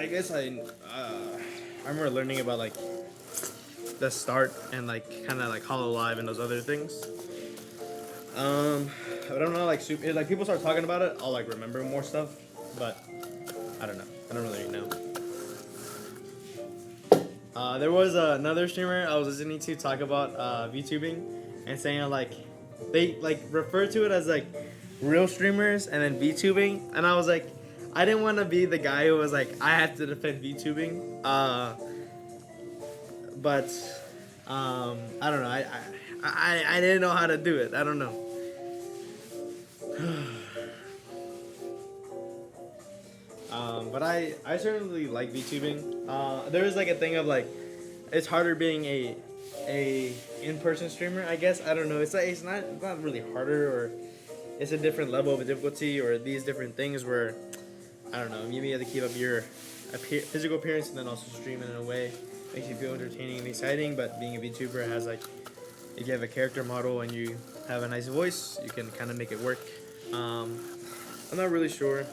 guess I remember learning about like the start and like kind of like Hollow Live and those other things. I don't know, like super, like people start talking about it, I'll like remember more stuff, but I don't know. I don't really know. There was another streamer I was listening to talk about VTubing and saying like they like refer to it as like real streamers and then VTubing, and I was like, I didn't want to be the guy who was like I have to defend VTubing, but I don't know. I didn't know how to do it. I don't know. But I certainly like VTubing. There is like a thing of like it's harder being a in-person streamer, I guess. I don't know. It's not really harder, or it's a different level of difficulty, or these different things where I don't know. Maybe you have to keep up your physical appearance and then also stream it in a way makes you feel entertaining and exciting. But being a VTuber has like if you have a character model and you have a nice voice, you can kind of make it work. I'm not really sure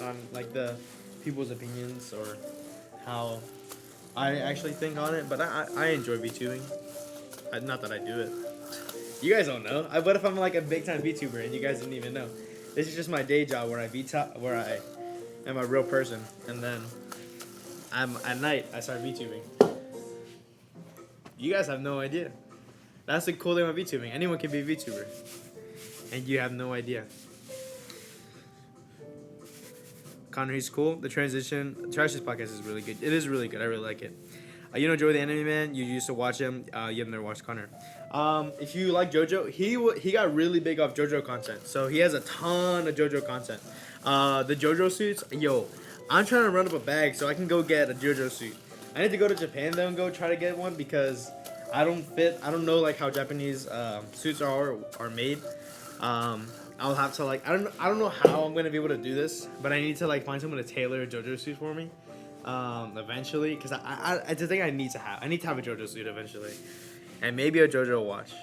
on like the people's opinions or how I actually think on it, but I enjoy VTubing. Not that I do it. You guys don't know. What if I'm like a big time VTuber and you guys didn't even know? This is just my day job where where I am a real person, and then at night I start VTubing. You guys have no idea. That's the cool thing about VTubing. Anyone can be a VTuber, and you have no idea. Connor, he's cool. The transition, Trash's podcast is really good. It is really good. I really like it. You know Joey the Anime Man. You used to watch him. You have never watched Connor. If you like JoJo, he got really big off JoJo content. So he has a ton of JoJo content. The JoJo suits, yo, I'm trying to run up a bag so I can go get a JoJo suit. I need to go to Japan though and go try to get one because I don't fit. I don't know like how Japanese suits are made. I'll have to like I don't know how I'm gonna be able to do this, but I need to like find someone to tailor a JoJo suit for me, eventually, because it's the thing I need to have. I need to have a JoJo suit eventually, and maybe a JoJo watch.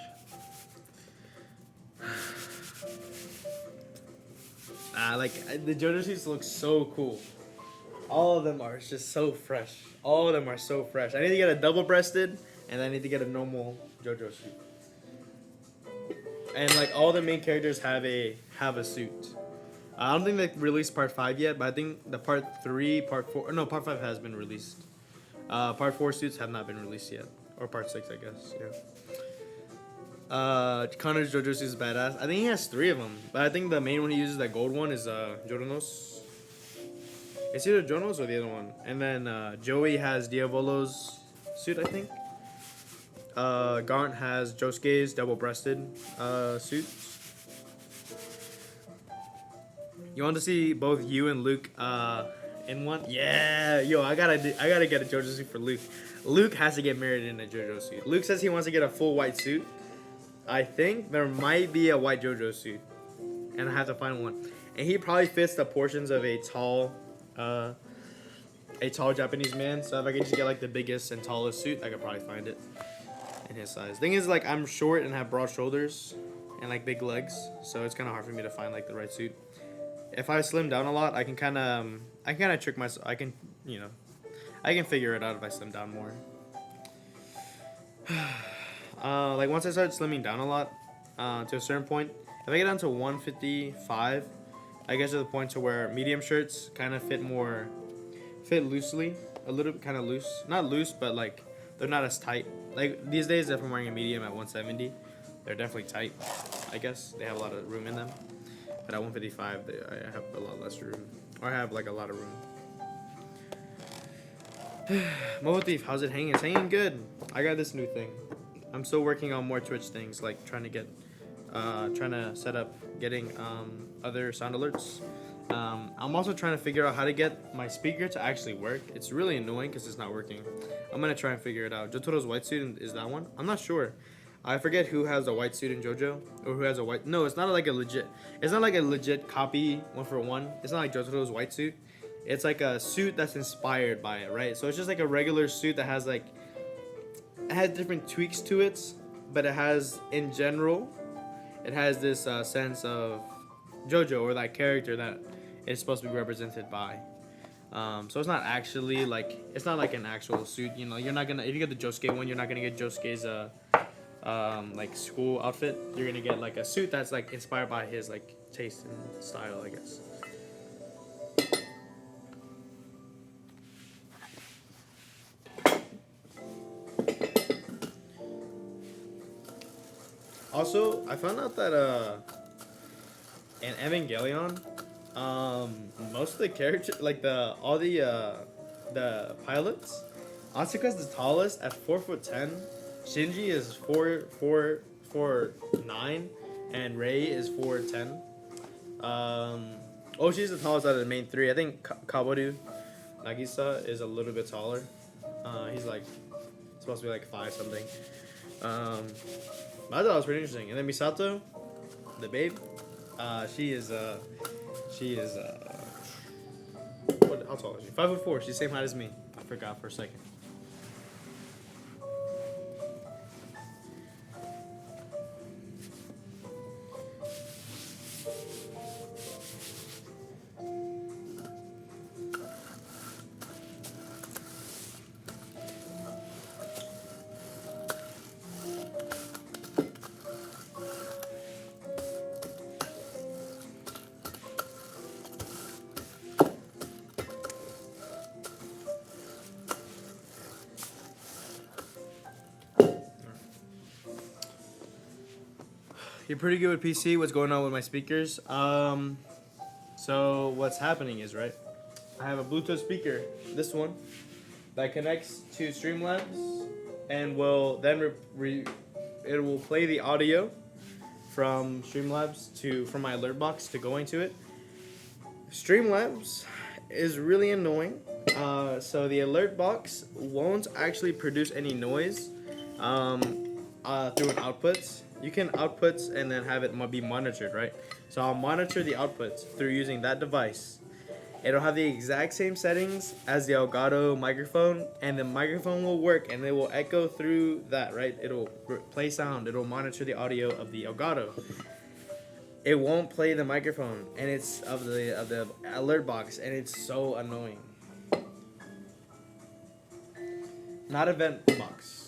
Like the JoJo suits look so cool. All of them are just so fresh. All of them are so fresh. I need to get a double-breasted, and I need to get a normal JoJo suit. And like all the main characters have a suit. I don't think they released part 5 yet, but I think the part 5 has been released. Part 4 suits have not been released yet, or part 6, I guess. Yeah. Connor's JoJo suit is badass. I think he has 3 of them, but I think the main one he uses, that gold one, is Joronos. It's either Jonos or the other one. And then Joey has Diavolo's suit, I think. Garnt has Josuke's double-breasted suit. You want to see both you and Luke in one? Yeah, yo, I gotta get a JoJo suit for Luke. Luke has to get married in a JoJo suit. Luke says he wants to get a full white suit. I think there might be a white JoJo suit, and I have to find one. And he probably fits the portions of a tall Japanese man. So if I could just get like the biggest and tallest suit, I could probably find it in his size. Thing is, like, I'm short and have broad shoulders and like big legs, so it's kind of hard for me to find like the right suit. If I slim down a lot, I can kind of trick myself. I can figure it out if I slim down more. Like once I start slimming down a lot, to a certain point, if I get down to 155, I get to the point to where medium shirts kind of fit loosely, a little bit kind of loose, not loose, but like they're not as tight. Like these days, if I'm wearing a medium at 170, they're definitely tight. I guess they have a lot of room in them. But at 155, I have a lot less room. Or I have like a lot of room. Mobile Thief, how's it hanging? It's hanging good. I got this new thing. I'm still working on more Twitch things, like trying to set up getting other sound alerts. I'm also trying to figure out how to get my speaker to actually work. It's really annoying because it's not working. I'm gonna try and figure it out. Jotaro's white suit is that one? I'm not sure. I forget who has a white suit in JoJo, or who has a white. No, it's not like a legit copy 1-for-1. It's not like Jotaro's white suit. It's like a suit that's inspired by it, right? So it's just like a regular suit that has like, it has different tweaks to it, but it has, in general, it has this sense of JoJo, or that character that it's supposed to be represented by. So it's not actually like it's not like an actual suit. You know, you're not gonna if you get the Josuke one, you're not gonna get Josuke's like school outfit. You're gonna get like a suit that's like inspired by his like taste and style, I guess. Also, I found out that in Evangelion, most of the characters, like the pilots, Asuka's the tallest at 4'10". Shinji is 4'9", and Rei is 4'10". Oshi's the tallest out of the main three. I think Kaworu Nagisa is a little bit taller. He's like supposed to be like 5 something. I thought it was pretty interesting. And then Misato, the babe, she is how tall is she? 5'4". She's the same height as me. I forgot for a second. You're pretty good with PC. What's going on with my speakers? So what's happening is, right, I have a Bluetooth speaker, this one, that connects to Streamlabs, and will then it will play the audio from Streamlabs from my alert box to going to it. Streamlabs is really annoying. So the alert box won't actually produce any noise through an output. You can outputs and then have it be monitored, right? So I'll monitor the outputs through using that device. It'll have the exact same settings as the Elgato microphone, and the microphone will work and it will echo through that, right? It'll play sound. It'll monitor the audio of the Elgato. It won't play the microphone, and it's of the alert box, and it's so annoying. Not event box.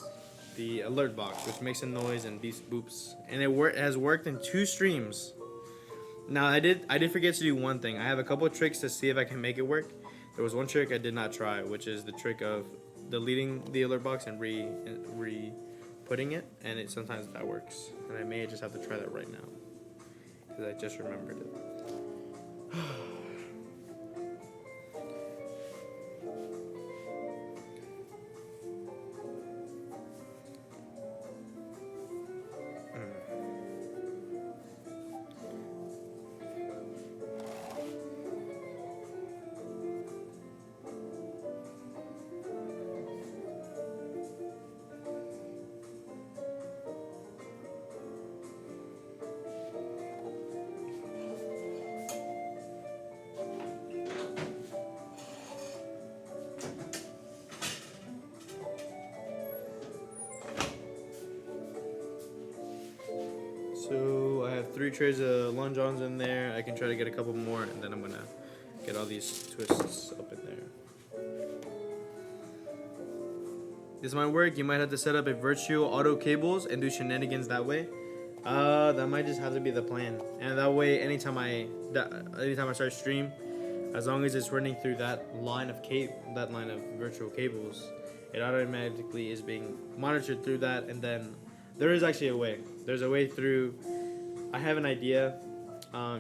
The alert box, which makes a noise and beeps boops, and it has worked in 2 streams. Now I did forget to do one thing. I have a couple of tricks to see if I can make it work. There was one trick I did not try, which is the trick of deleting the alert box and putting it, and sometimes that works. And I may just have to try that right now because I just remembered it. So I have 3 trays of Long Johns in there. I can try to get a couple more, and then I'm gonna get all these twists up in there. This might work. You might have to set up a virtual auto cables and do shenanigans that way. That might just have to be the plan. And that way, anytime I start stream, as long as it's running through that line of virtual cables, it automatically is being monitored through that. And then there is actually a way. There's a way through. I have an idea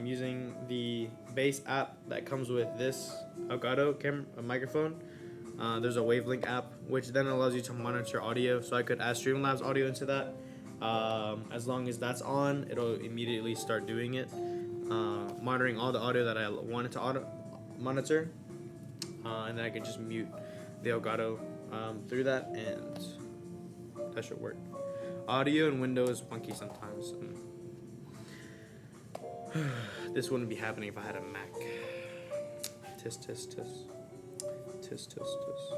using the base app that comes with this Elgato microphone. There's a Wavelink app, which then allows you to monitor audio. So I could add Streamlabs audio into that. As long as that's on, it'll immediately start doing it, monitoring all the audio that I wanted to monitor, and then I can just mute the Elgato through that, and that should work. Audio in Windows funky sometimes. This wouldn't be happening if I had a Mac. Tisk tisk tisk. Tisk tisk tisk.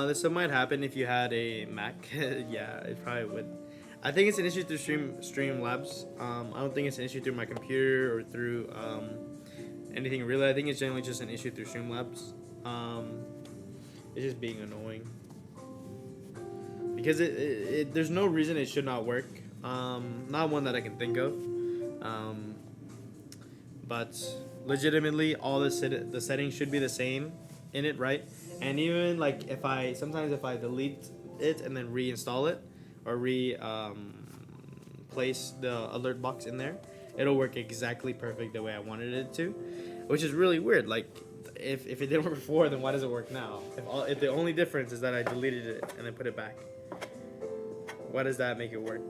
This might happen if you had a Mac. Yeah, it probably would. I think it's an issue through Streamlabs. I don't think it's an issue through my computer or through anything really. I think it's generally just an issue through Streamlabs. It's just being annoying because there's no reason it should not work. Not one that I can think of. But legitimately, all the settings should be the same in it, right? And even like if I delete it and then reinstall it or place the alert box in there, it'll work exactly perfect the way I wanted it to, which is really weird. Like if it didn't work before, then why does it work now? If the only difference is that I deleted it and then put it back, why does that make it work?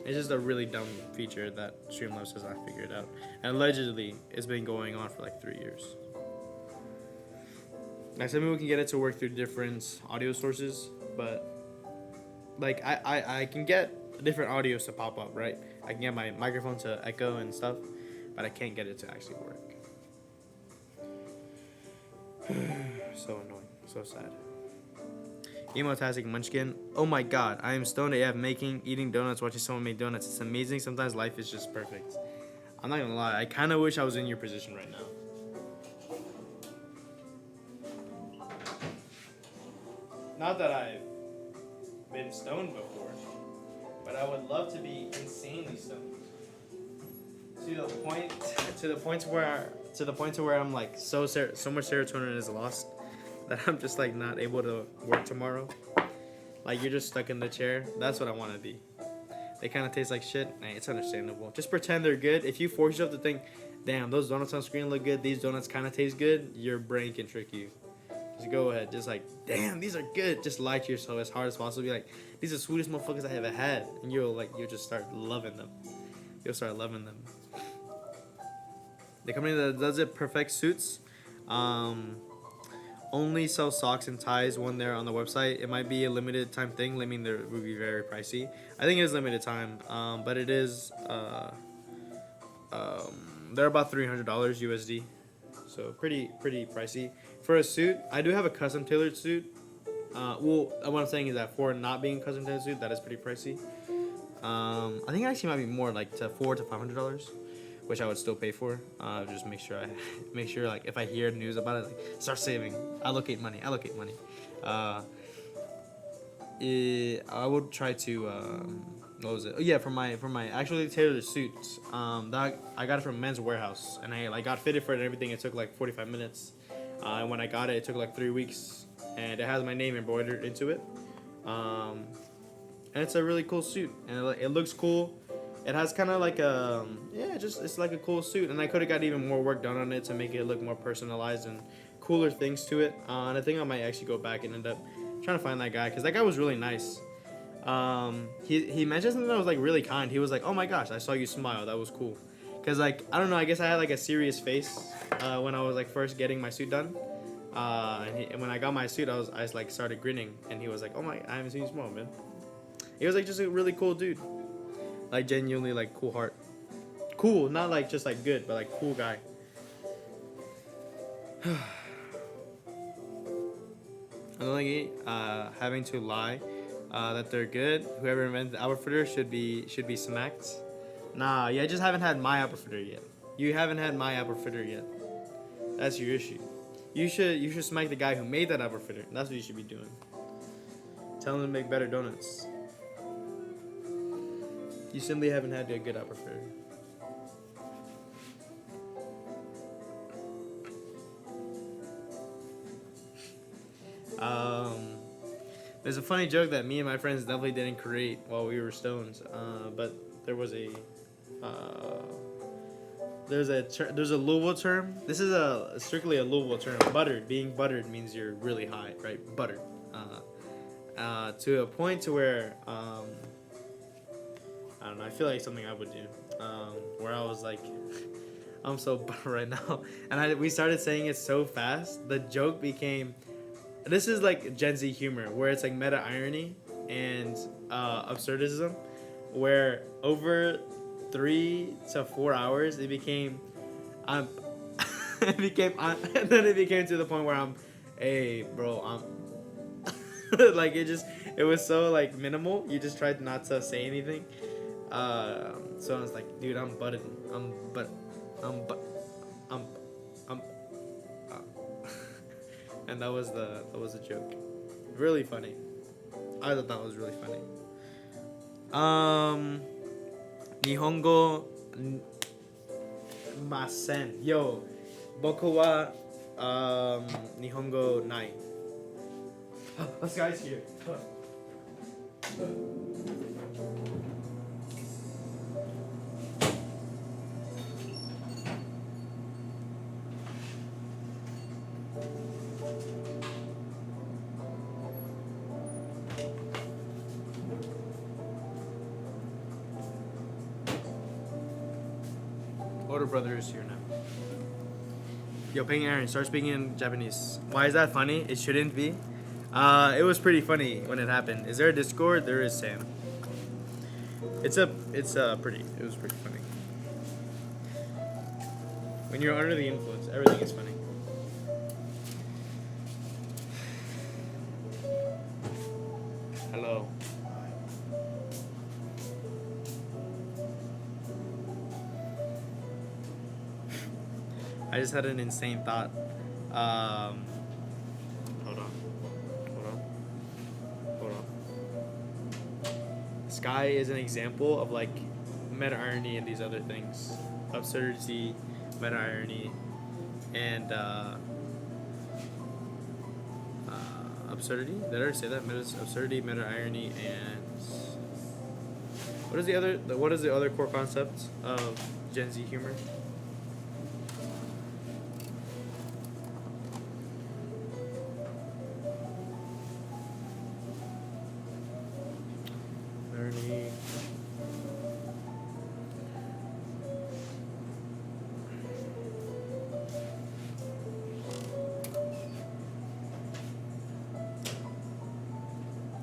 It's just a really dumb feature that Streamlabs has not figured out, and allegedly it's been going on for like 3 years. Like some people can get it to work through different audio sources, but like I can get different audios to pop up, right? I can get my microphone to echo and stuff, but I can't get it to actually work. So annoying, so sad. Emotastic Munchkin. Oh my god, I am stoned AF eating donuts, watching someone make donuts. It's amazing. Sometimes life is just perfect. I'm not gonna lie, I kind of wish I was in your position right now. Not that I've been stoned before, but I would love to be insanely stoned. To the point where I'm like so much serotonin is lost that I'm just like not able to work tomorrow. Like you're just stuck in the chair. That's what I want to be. They kind of taste like shit. Nah, it's understandable. Just pretend they're good. If you force yourself to think, damn, those donuts on screen look good, these donuts kind of taste good, your brain can trick you. Just go ahead. Just like, damn, these are good. Just lie to yourself as hard as possible. Be like, these are the sweetest motherfuckers I ever had. And you'll just start loving them. You'll start loving them. The company that does it, Perfect Suits, only sell socks and ties when they're on the website. It might be a limited time thing. I mean, they would be very pricey. I think it is limited time, but it is. They're about $300 USD, so pretty pricey for a suit. I do have a custom tailored suit. What I'm saying is that for not being a custom tailored suit, that is pretty pricey. I think it actually might be more like to $400 to $500. Which I would still pay for. Just make sure like if I hear news about it, like start saving, allocate money. I would try to what was it? Oh yeah, for my actually tailored suits. That I got it from Men's Warehouse, and I got fitted for it and everything. It took like 45 minutes. And when I got it, it took like 3 weeks, and it has my name embroidered into it. And it's a really cool suit, and it looks cool. It has kind of like it's like a cool suit, and I could have got even more work done on it to make it look more personalized and cooler things to it. And I think I might actually go back and end up trying to find that guy, because that guy was really nice. He mentioned something that was like really kind. He was like, "Oh my gosh, I saw you smile. That was cool." Cause like I don't know, I guess I had like a serious face when I was like first getting my suit done. And when I got my suit, I was like started grinning, and he was like, "Oh my, I haven't seen you smile, man." He was like just a really cool dude. Like genuinely like cool heart. Cool, not like just like good, but like cool guy. Another having to lie that they're good. Whoever invented the outfitter should be smacked. Nah, you just haven't had my outfitter yet. You haven't had my outfitter yet. That's your issue. You should smack the guy who made that outfitter. That's what you should be doing. Tell him to make better donuts. You simply haven't had a good outfitter. There's a funny joke that me and my friends definitely didn't create while we were stoned, but there was there's a Louisville term. This is strictly a Louisville term. Buttered. Being buttered means you're really high, right? Buttered. To a point to where I don't know. I feel like something I would do, where I was like, I'm so buttered right now, and we started saying it so fast. The joke became. This is like Gen Z humor, where it's like meta irony and absurdism, where over 3 to 4 hours it became, and then it became to the point where hey bro, Like it was so like minimal. You just tried not to say anything. So I was like, dude, I'm butted. I'm but, I'm, I'm, uh. And that was a joke. Really funny. I thought that was really funny. Um, Nihongo masen. Yo, boku wa Nihongo nai. This guy's here. Older brother is here now. Yo, Ping Aaron, start speaking in Japanese. Why is that funny? It shouldn't be. It was pretty funny when it happened. Is there a Discord? There is, Sam. It was pretty funny. When you're under the influence, everything is funny. Hello. I just had an insane thought. Hold on. Sky is an example of like meta irony and these other things. Absurdity, meta irony, and absurdity. Did I already say that? Absurdity, meta irony, and what is the other core concept of Gen Z humor? Irony.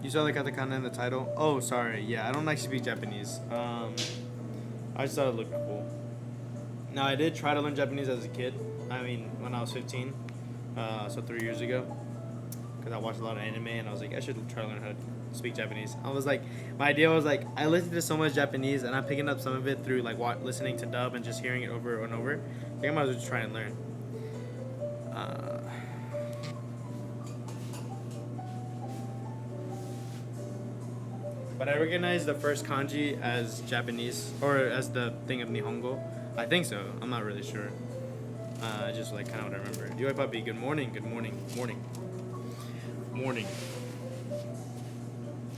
You saw the katakana in the title? Oh, sorry. Yeah, I don't actually speak Japanese. I just thought it looked cool. Now, I did try to learn Japanese as a kid. I mean, when I was 15. So 3 years ago. Because I watched a lot of anime and I was like, I should try to learn how to speak Japanese. I was like, my idea was like, I listened to so much Japanese and I'm picking up some of it through like listening to dub and just hearing it over and over. I think I might as well just try and learn. But I recognize the first kanji as Japanese, or as the thing of Nihongo. I think so. I'm not really sure. Just like kind of what I remember. Yoi Puppy, good morning.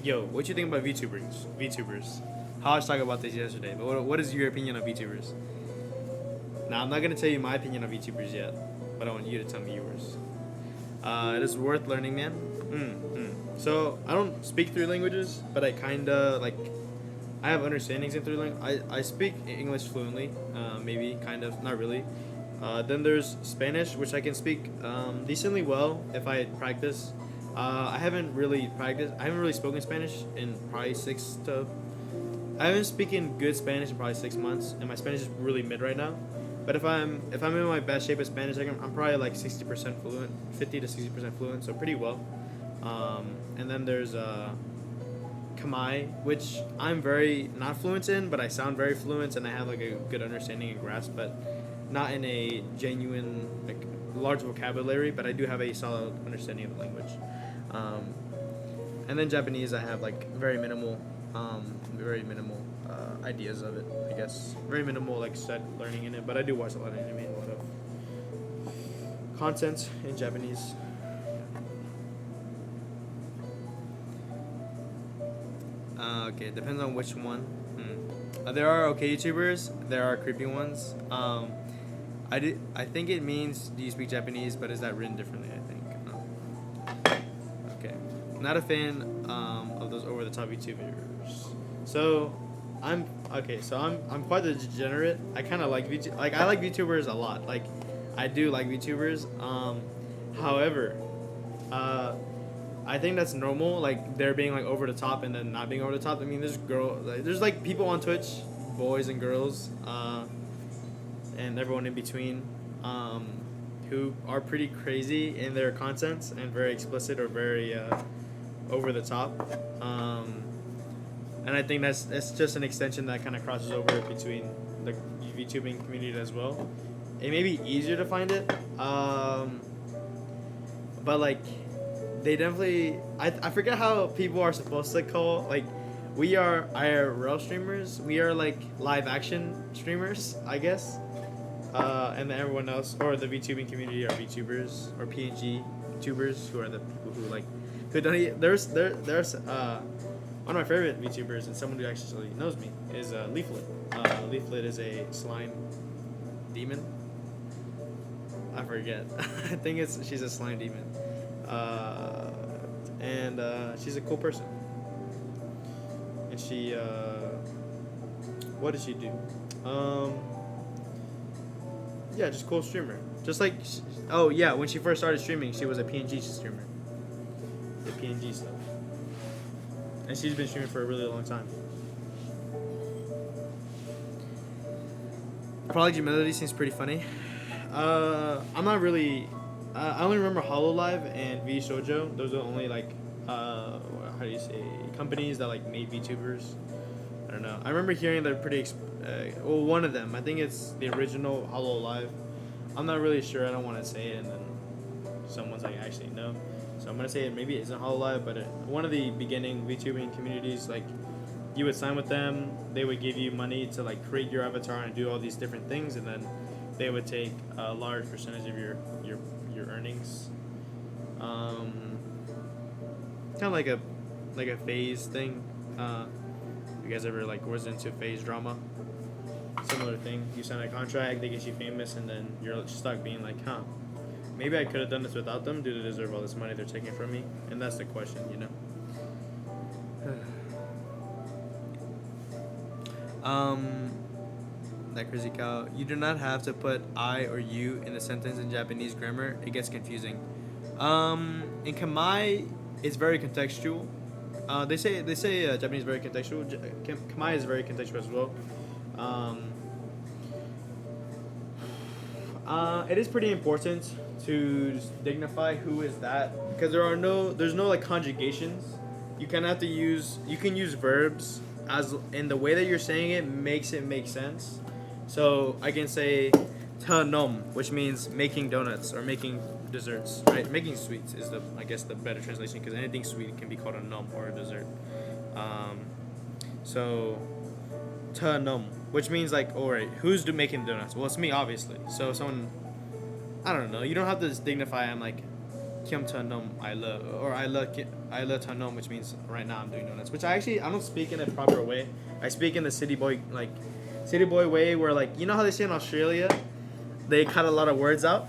Yo, what you think about VTubers? How I was talking about this yesterday, but what is your opinion on VTubers? Now, I'm not going to tell you my opinion on VTubers yet, but I want you to tell me yours. It is worth learning, man. So, I don't speak 3 languages, but I kind of, like, I have understandings in 3 languages. I speak English fluently, maybe, kind of, not really. Then there's Spanish, which I can speak decently well if I practice. I haven't really spoken Spanish in probably I haven't spoken good Spanish in probably 6 months, and my Spanish is really mid right now. But if I'm in my best shape of Spanish, I'm probably like 60% fluent, 50 to 60% fluent, so pretty well. And then there's Khmer, which I'm very not fluent in, but I sound very fluent and I have like a good understanding and grasp, but not in a genuine like large vocabulary. But I do have a solid understanding of the language. And then Japanese, I have like very minimal ideas of it, I guess. Very minimal like set learning in it, but I do watch a lot of anime and a lot of content in Japanese. Okay, depends on which one. There are okay YouTubers. There are creepy ones. I think it means do you speak Japanese, but is that written differently? I think. Okay, not a fan of those over the top YouTubers. So I'm quite the degenerate. I kind of like I like VTubers a lot. Like I do like VTubers. However, I think that's normal. Like they're being like over the top and then not being over the top. I mean, there's like people on Twitch, boys and girls, and everyone in between, who are pretty crazy in their content and very explicit or very over the top. And I think that's just an extension that kind of crosses over between the VTubing community as well. It may be easier to find it, but like they definitely I forget how people are supposed to call, like, we are IRL streamers, we are like live action streamers, I guess, and then everyone else, or the VTubing community, are VTubers or PNG tubers, who are the people who like who don't there's one of my favorite VTubers, and someone who actually knows me, is Leaflet. Leaflet is a slime demon. I forget. I think she's a slime demon. And she's a cool person. And she, what does she do? Yeah, just cool streamer. Just like, oh yeah, when she first started streaming, she was a PNG streamer. The PNG stuff. And she's been streaming for a really long time. Prodigy Melody seems pretty funny. I'm not really. I only remember Hololive and V Shoujo. Those are the only, like, how do you say, companies that like made VTubers. I don't know. I remember hearing they're pretty. Well, one of them. I think it's the original Hololive. I'm not really sure. I don't want to say it, and then someone's like, actually no. So I'm gonna say it maybe isn't Hololive, but one of the beginning VTubing communities, like, you would sign with them, they would give you money to like create your avatar and do all these different things, and then they would take a large percentage of your earnings. Kind of like a phase thing. You guys ever like was into phase drama? Similar thing. You sign a contract, they get you famous, and then you're stuck being like, huh, maybe I could have done this without them. Do they deserve all this money they're taking from me? And that's the question, you know. That crazy cow. You do not have to put I or you in a sentence in Japanese grammar. It gets confusing. In Kamai, it's very contextual. They say Japanese is very contextual. Kamai is very contextual as well. It is pretty important to dignify who is that, because there's no like conjugations. You can use verbs as in the way that you're saying it makes it make sense. So I can say ta nom, which means making donuts or making desserts, right? Making sweets is the better translation, because anything sweet can be called a nom or a dessert. So ta nom, which means like, alright, who's making donuts? Well, it's me, obviously. So someone, I don't know, you don't have to dignify. I'm like, Kim ta nom I love, or I love ta nom, which means right now I'm doing donuts. Which I don't speak in a proper way. I speak in the city boy way, where, like, you know how they say in Australia, they cut a lot of words out.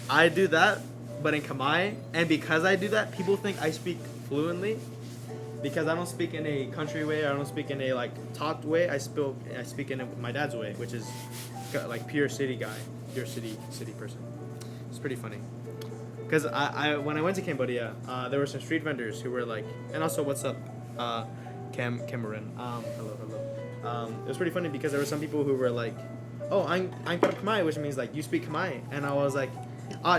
I do that, but in Khmer, and because I do that, people think I speak fluently, because I don't speak in a country way. I don't speak in a like talked way. I speak in my dad's way, which is like pure city guy, pure city person. It's pretty funny. Because I when I went to Cambodia, there were some street vendors who were like, and also what's up, Cameron. Hello. It was pretty funny because there were some people who were like, oh, I'm Khmer, which means like you speak Khmer, and I was like,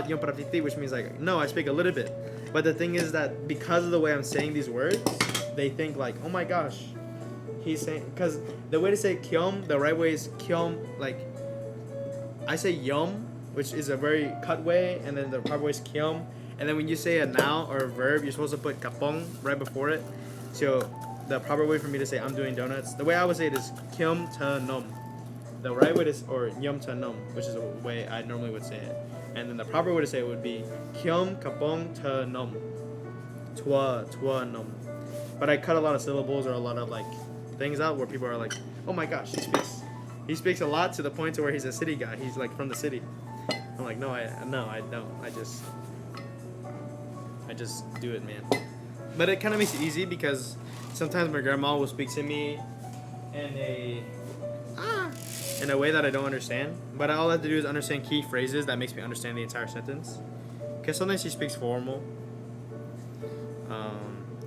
yung parapiti, which means like, no, I speak a little bit. But the thing is that because of the way I'm saying these words, they think like, oh my gosh, he's saying, because the way to say kyom, the right way is kyom, like I say yom, which is a very cut way, and then the proper way is kyom. And then when you say a noun or a verb, you're supposed to put kapong right before it. So the proper way for me to say I'm doing donuts, the way I would say it is kyom ta nom. The right way is, or yom ta nom, which is the way I normally would say it. And then the proper way to say it would be kyom kapong ta nom. Twa nom. But I cut a lot of syllables or a lot of like things out where people are like, oh my gosh, he speaks a lot to the point to where he's a city guy. He's like from the city. I'm like, no, I don't. I just do it, man. But it kind of makes it easy because sometimes my grandma will speak to me in a way that I don't understand. But all I have to do is understand key phrases that makes me understand the entire sentence. Because sometimes she speaks formal.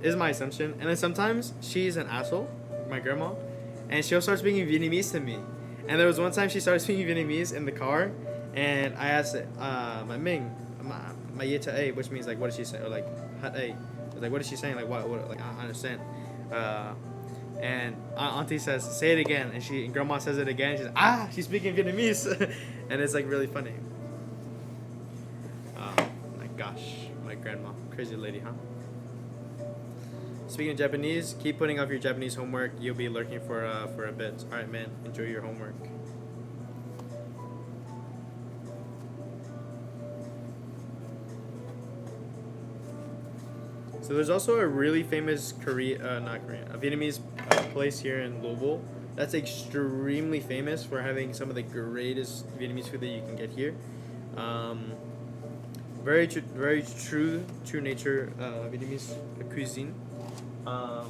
Is my assumption. And then sometimes she's an asshole, my grandma, and she'll start speaking Vietnamese to me. And there was one time she started speaking Vietnamese in the car, and I asked it, my Ming, my Yeta A, which means like, what did she say? Or like, Hat A. was like, what is she saying? Like what? Like I don't understand. Uh, and Auntie says, say it again, and grandma says it again. She's she's speaking Vietnamese, and it's like really funny. My gosh, my grandma, crazy lady, huh? Speaking of Japanese, keep putting off your Japanese homework. You'll be lurking for a bit. All right, man. Enjoy your homework. So there's also a really famous a Vietnamese place here in Louisville that's extremely famous for having some of the greatest Vietnamese food that you can get here. Um, very true nature Vietnamese cuisine. Probably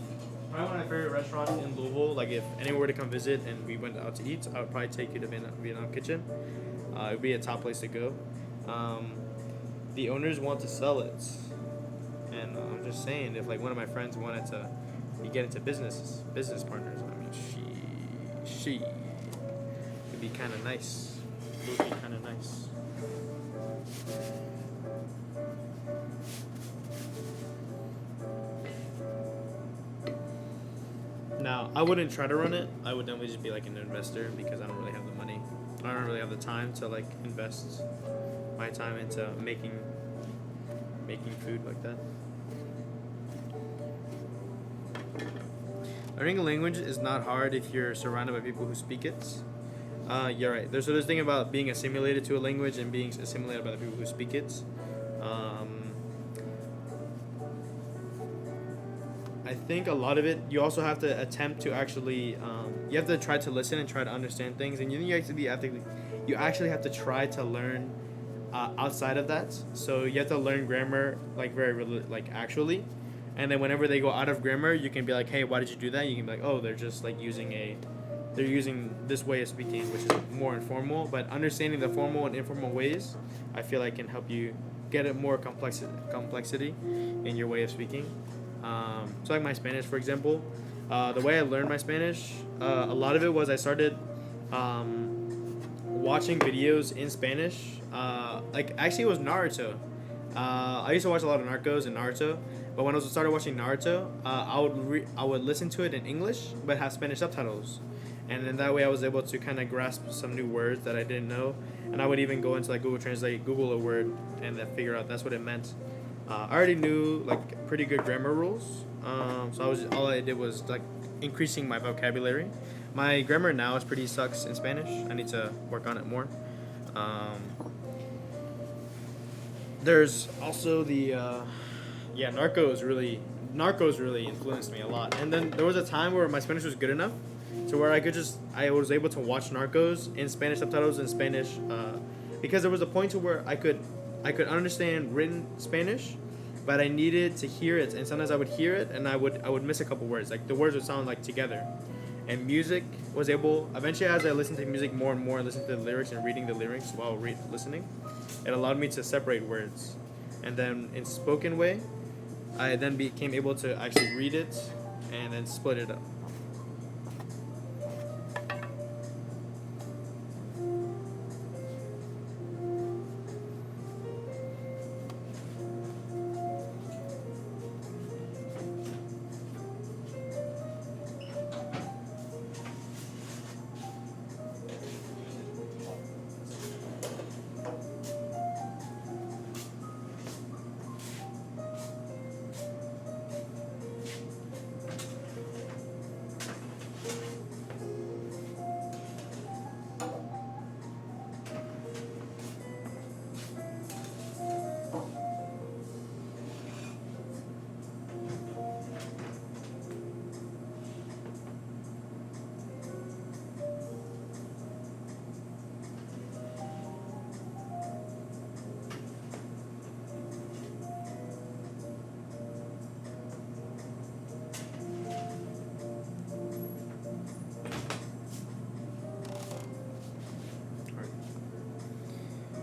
one of my favorite restaurants in Louisville. Like if anyone were to come visit and we went out to eat, I would probably take you to Vietnam Kitchen. It would be a top place to go. Um, the owners want to sell it, and I'm just saying, if like one of my friends wanted to get into business partners, I mean, she would be kind of nice. It would be kind of nice. Now, I wouldn't try to run it. I would definitely just be like an investor because I don't really have the money. I don't really have the time to like invest my time into making food like that. Learning a language is not hard if you're surrounded by people who speak it. You're right. There's this thing about being assimilated to a language and being assimilated by the people who speak it. I think a lot of it, you also have to attempt to actually, you have to try to listen and try to understand things, and you actually have to try to learn outside of that. So you have to learn grammar like actually, and then whenever they go out of grammar, you can be like, hey, why did you do that? You can be like, oh, they're just like they're using this way of speaking, which is more informal. But understanding the formal and informal ways, I feel like can help you get a more complexity in your way of speaking. So like my Spanish, for example, the way I learned my Spanish, a lot of it was I started watching videos in Spanish. Like actually it was Naruto. I used to watch a lot of Narcos and Naruto, but when I started watching Naruto, I would listen to it in English but have Spanish subtitles, and then that way I was able to kind of grasp some new words that I didn't know, and I would even go into like Google Translate, Google a word, and then figure out that's what it meant. I already knew like pretty good grammar rules, so all I did was like increasing my vocabulary. My grammar now is pretty sucks in Spanish. I need to work on it more. There's also Narcos really influenced me a lot. And then there was a time where my Spanish was good enough to where I was able to watch Narcos in Spanish subtitles in Spanish, because there was a point to where I could understand written Spanish, but I needed to hear it, and sometimes I would hear it and I would miss a couple words. Like the words would sound like together. And music was able, eventually as I listened to music more and more and listened to the lyrics and reading the lyrics while listening, it allowed me to separate words. And then in spoken way, I then became able to actually read it and then split it up.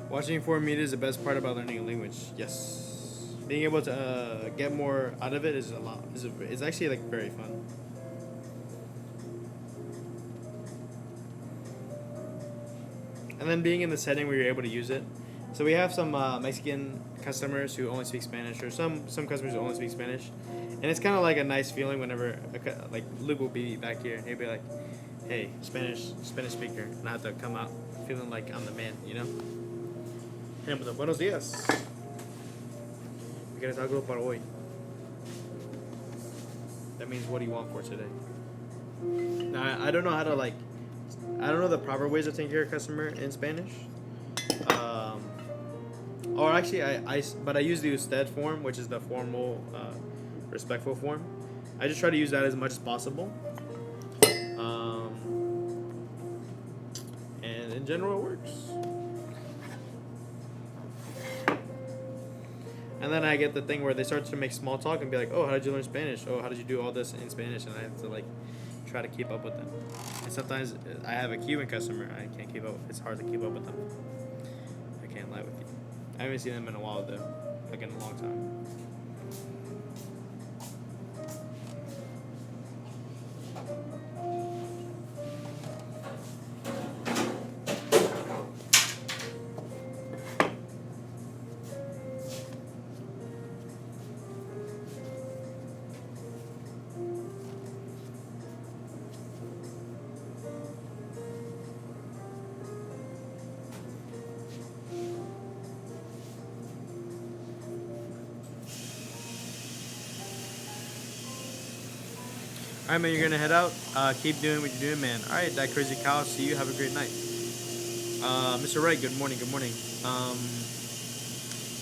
Watching 4 meters is the best part about learning a language. Yes, being able to get more out of it is a lot. It's actually like very fun. And then being in the setting where you're able to use it, So we have some Mexican customers who only speak Spanish, or some customers who only speak Spanish, and it's kind of like a nice feeling whenever like Luke will be back here and he'll be like, "Hey, Spanish speaker," and I have to come out feeling like I'm the man, you know. Hey, buenos días. ¿Quieres algo para hoy? That means what do you want for today? Now I don't know how to like, I don't know the proper ways of taking care of a customer in Spanish. Um, or actually, but I use the usted form, which is the formal, respectful form. I just try to use that as much as possible. Um, and in general, it works. And then I get the thing where they start to make small talk and be like, "Oh, how did you learn Spanish? Oh, how did you do all this in Spanish?" And I have to like try to keep up with them. And sometimes I have a Cuban customer, I can't keep up. It's hard to keep up with them. I can't lie with you. I haven't seen them in a while though, like in a long time. All right, man, you're gonna head out. Keep doing what you're doing, man. All right, that crazy cow. See you. Have a great night. Mr. Wright, good morning. Good morning.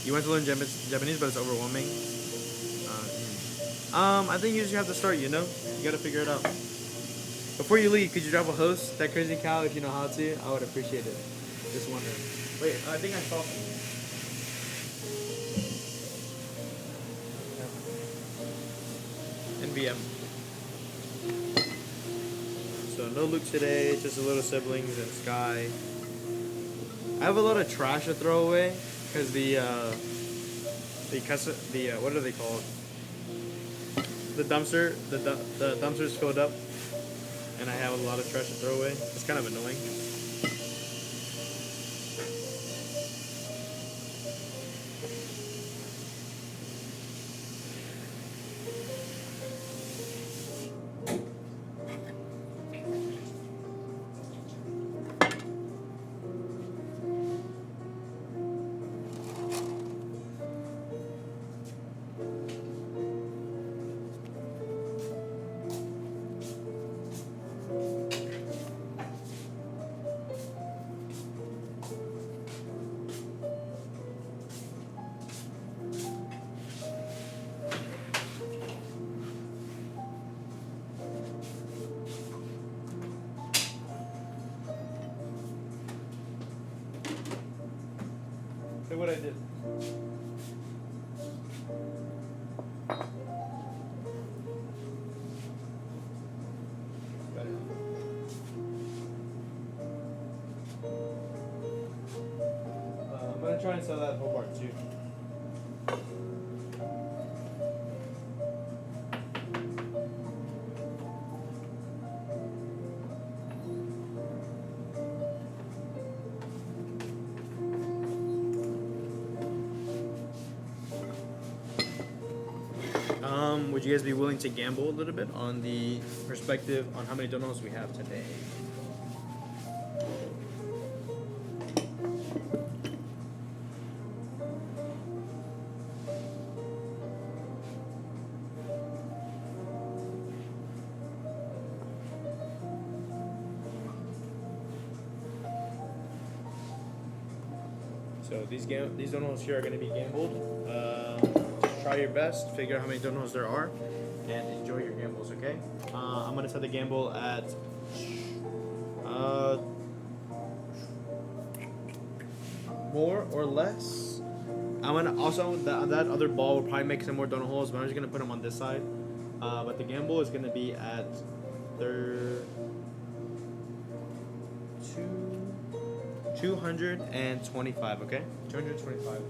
You want to learn Japanese, but it's overwhelming. I think you just have to start. You know, you gotta figure it out. Before you leave, could you drop a host that crazy cow if you know how to? I would appreciate it. Just wondering. Wait, I think I saw something. NBM. So no Luke today, just a little siblings and Sky. I have a lot of trash to throw away because the what are they called? The dumpster, the dumpster's filled up, and I have a lot of trash to throw away. It's kind of annoying. Look what I did. I'm gonna try and sell that whole part too. Would you guys be willing to gamble a little bit on the perspective on how many donuts we have today? So these donuts here are going to be gambled. Just try your best, figure out how many donuts there are, and enjoy your gambles. Okay. I'm going to set the gamble at more or less. I'm gonna also that other ball will probably make some more donut holes, but I'm just gonna put them on this side. But the gamble is gonna be at their 225. Okay, 225.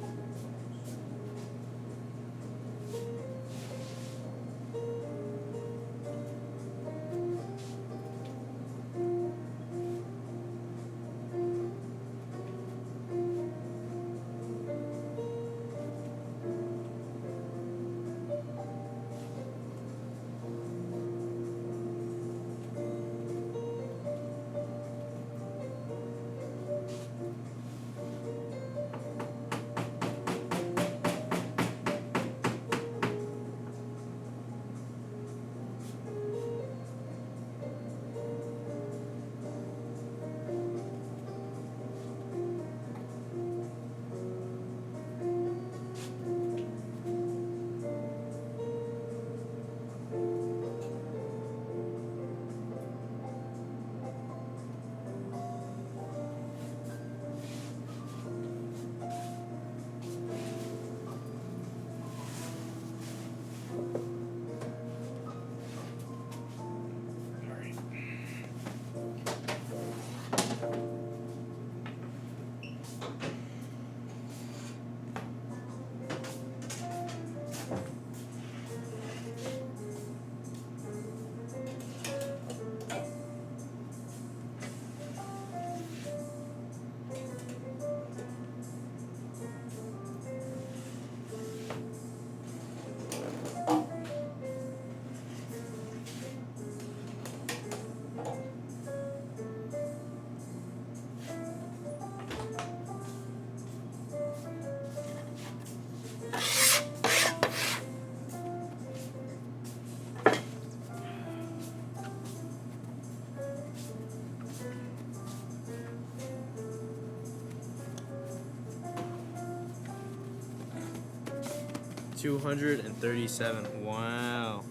237. Wow.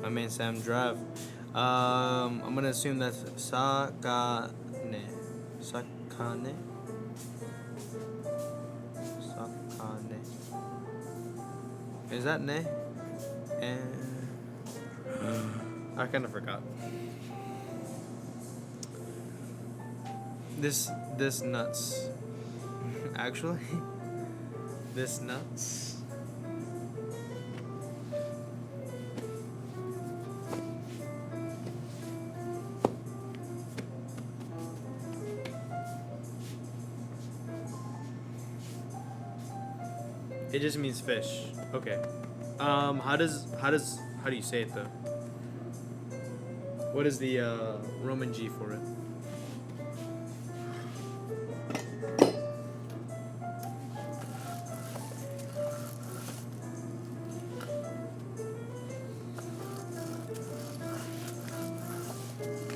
My man Sam Drive. I'm gonna assume that's Sakane. Sakane? Sakane. Is that ne? And I kind of forgot. This nuts. Actually, this nuts. It just means fish. Okay. How do you say it though? What is the Roman G for it?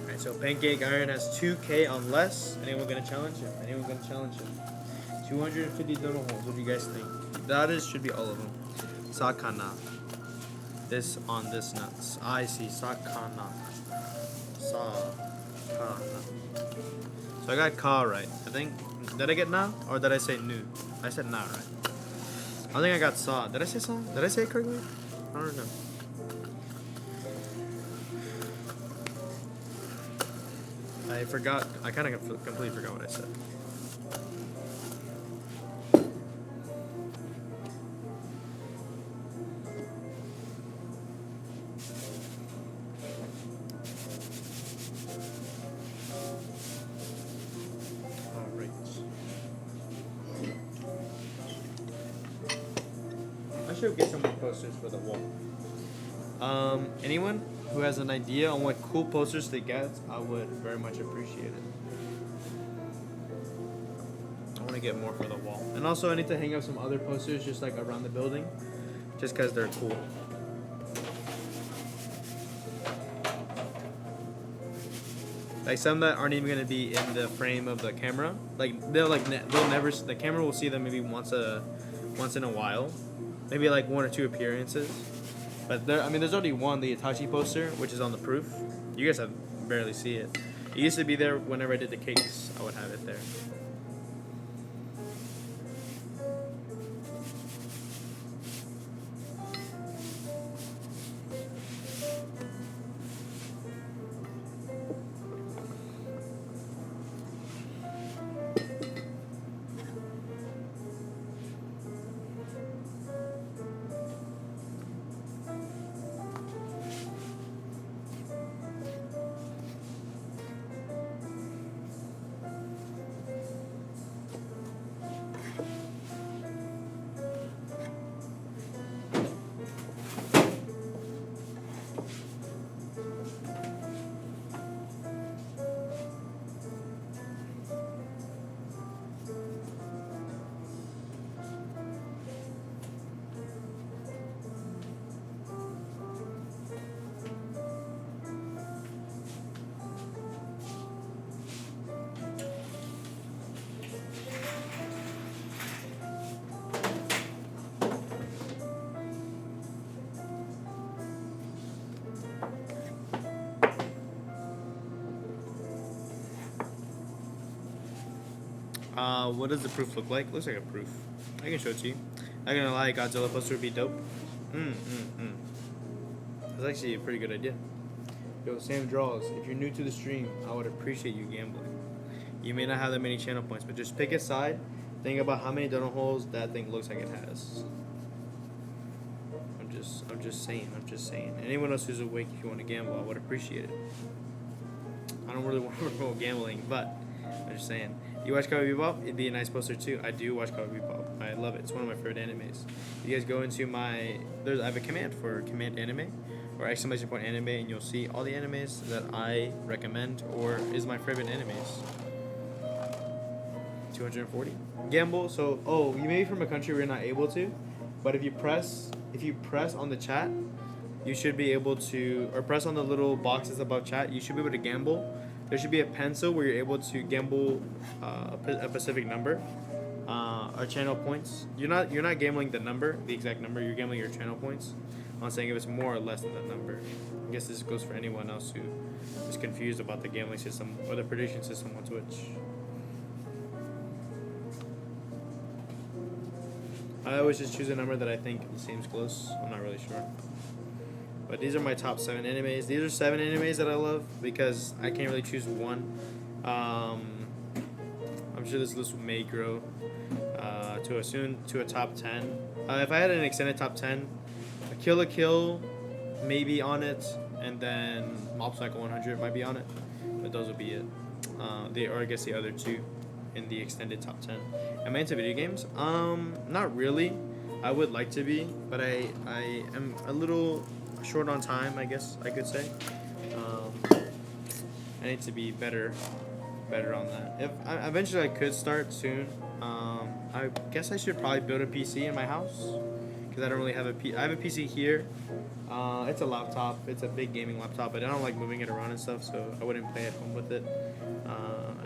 Alright, so Pancake Iron has 2K on less. Anyone gonna challenge him? Anyone gonna challenge him? 250 donut holes. What do you guys think? That should be all of them. Sakana. This on this nuts. I see. Sakana. Sakana. So I got ka right. I think. Did I get na? Or did I say nu? I said na, right? I think I got sa. Did I say sa? Did I say it correctly? I don't know. I forgot. I kind of completely forgot what I said. I should get some more posters for the wall. Anyone who has an idea on what cool posters to get, I would very much appreciate it. I want to get more for the wall. And also I need to hang up some other posters just like around the building, just because they're cool. Like some that aren't even gonna be in the frame of the camera. Like they'll never. The camera will see them maybe once in a while, maybe like 1 or 2 appearances. But there's already one, the Itachi poster, which is on the proof. You guys have barely see it. It used to be there whenever I did the cakes. I would have it there. What does the proof look like? Looks like a proof. I can show it to you. Not gonna lie, Godzilla poster would be dope. That's actually a pretty good idea. Yo, Sam Draws, if you're new to the stream, I would appreciate you gambling. You may not have that many channel points, but just pick a side. Think about how many donut holes that thing looks like it has. I'm just saying. Anyone else who's awake, if you want to gamble, I would appreciate it. I don't really want to promote gambling, but I'm just saying. You watch Cowboy Bebop? It'd be a nice poster too. I do watch Cowboy Bebop. I love it. It's one of my favorite animes. You guys go into I have a command for command anime or exclamation point anime, and you'll see all the animes that I recommend or is my favorite animes. 240 gamble. So you may be from a country where you're not able to, but if you press on the chat, you should be able to, or press on the little boxes above chat, you should be able to gamble. There should be a pencil where you're able to gamble a specific number, are channel points. You're not gambling the number, the exact number. You're gambling your channel points. I'm saying if it's more or less than that number. I guess this goes for anyone else who is confused about the gambling system or the prediction system on Twitch. I always just choose a number that I think seems close. I'm not really sure. But these are my top 7 animes. These are 7 animes that I love because I can't really choose one. I'm sure this list may grow to a top 10. If I had an extended top 10, Kill la Kill may be on it, and then Mob Psycho 100 might be on it. But those will be it. Or I guess the other 2 in the extended top 10. Am I into video games? Not really. I would like to be, but I am a little short on time, I guess I could say. I need to be better on that. If eventually I could start soon. I guess I should probably build a PC in my house because I don't really have I have a PC here. It's a laptop. It's a big gaming laptop, but I don't like moving it around and stuff, so I wouldn't play at home with it.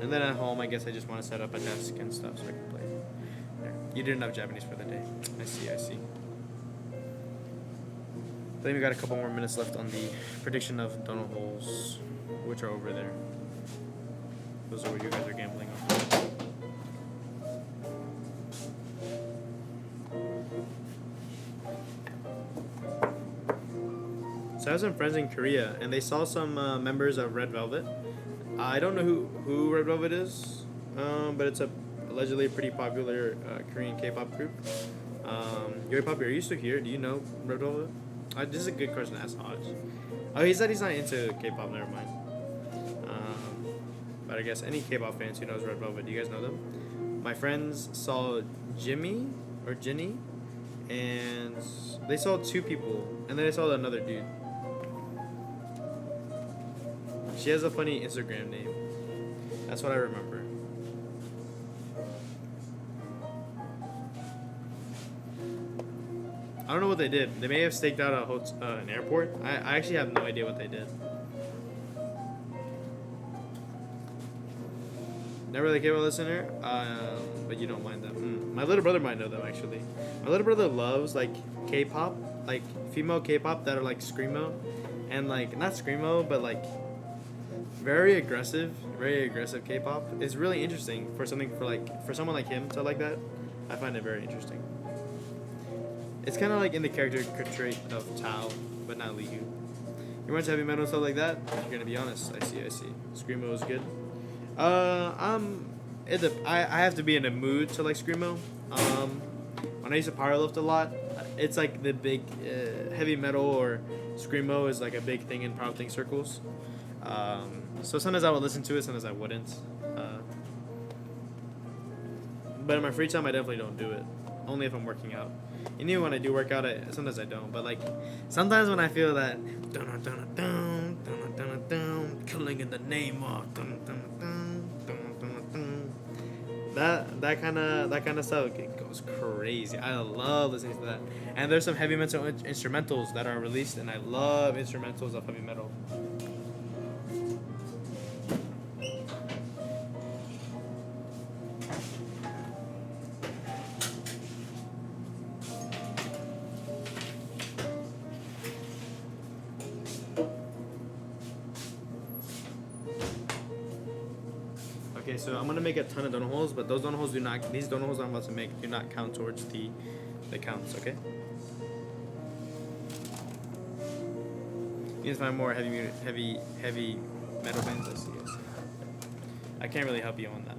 And then at home, I guess I just want to set up a desk and stuff so I can play. There. You did enough Japanese for the day. I see. I think we got a couple more minutes left on the prediction of donut holes, which are over there. Those are what you guys are gambling on. So I have some friends in Korea, and they saw some members of Red Velvet. I don't know who Red Velvet is, but it's allegedly a pretty popular Korean K-pop group. Yuri Poppy, are you still here? Do you know Red Velvet? This is a good question to ask Hodge. Oh, he said he's not into K-pop. Never mind. But I guess any K-pop fans who knows Red Velvet, do you guys know them? My friends saw Jimmy or Jinny, and they saw 2 people, and then they saw another dude. She has a funny Instagram name. That's what I remember. I don't know what they did. They may have staked out an airport. I actually have no idea what they did. Never really K-pop listener, but you don't mind them. My little brother might know them actually. My little brother loves like K-pop, like female K-pop that are like screamo, and like not screamo, but like very aggressive K-pop. It's really interesting for someone like him to like that. I find it very interesting. It's kind of like in the character trait of Tao, but not Liu. You watch heavy metal and stuff like that? You're gonna be honest. I see. Screamo is good. I have to be in a mood to like screamo. When I used to powerlift a lot, it's like the big heavy metal or screamo is like a big thing in powerlifting circles. So sometimes I would listen to it, sometimes I wouldn't. But in my free time, I definitely don't do it. Only if I'm working out. And even when I do work out, sometimes I don't. But like sometimes when I feel that killing in the name of that kind of stuff, it goes crazy. I love listening to that. And there's some heavy metal instrumentals that are released, and I love instrumentals of heavy metal. Okay, so I'm gonna make a ton of donut holes, but these donut holes I'm about to make do not count towards the counts, okay? You need to find more heavy metal bands. I see. I can't really help you on that.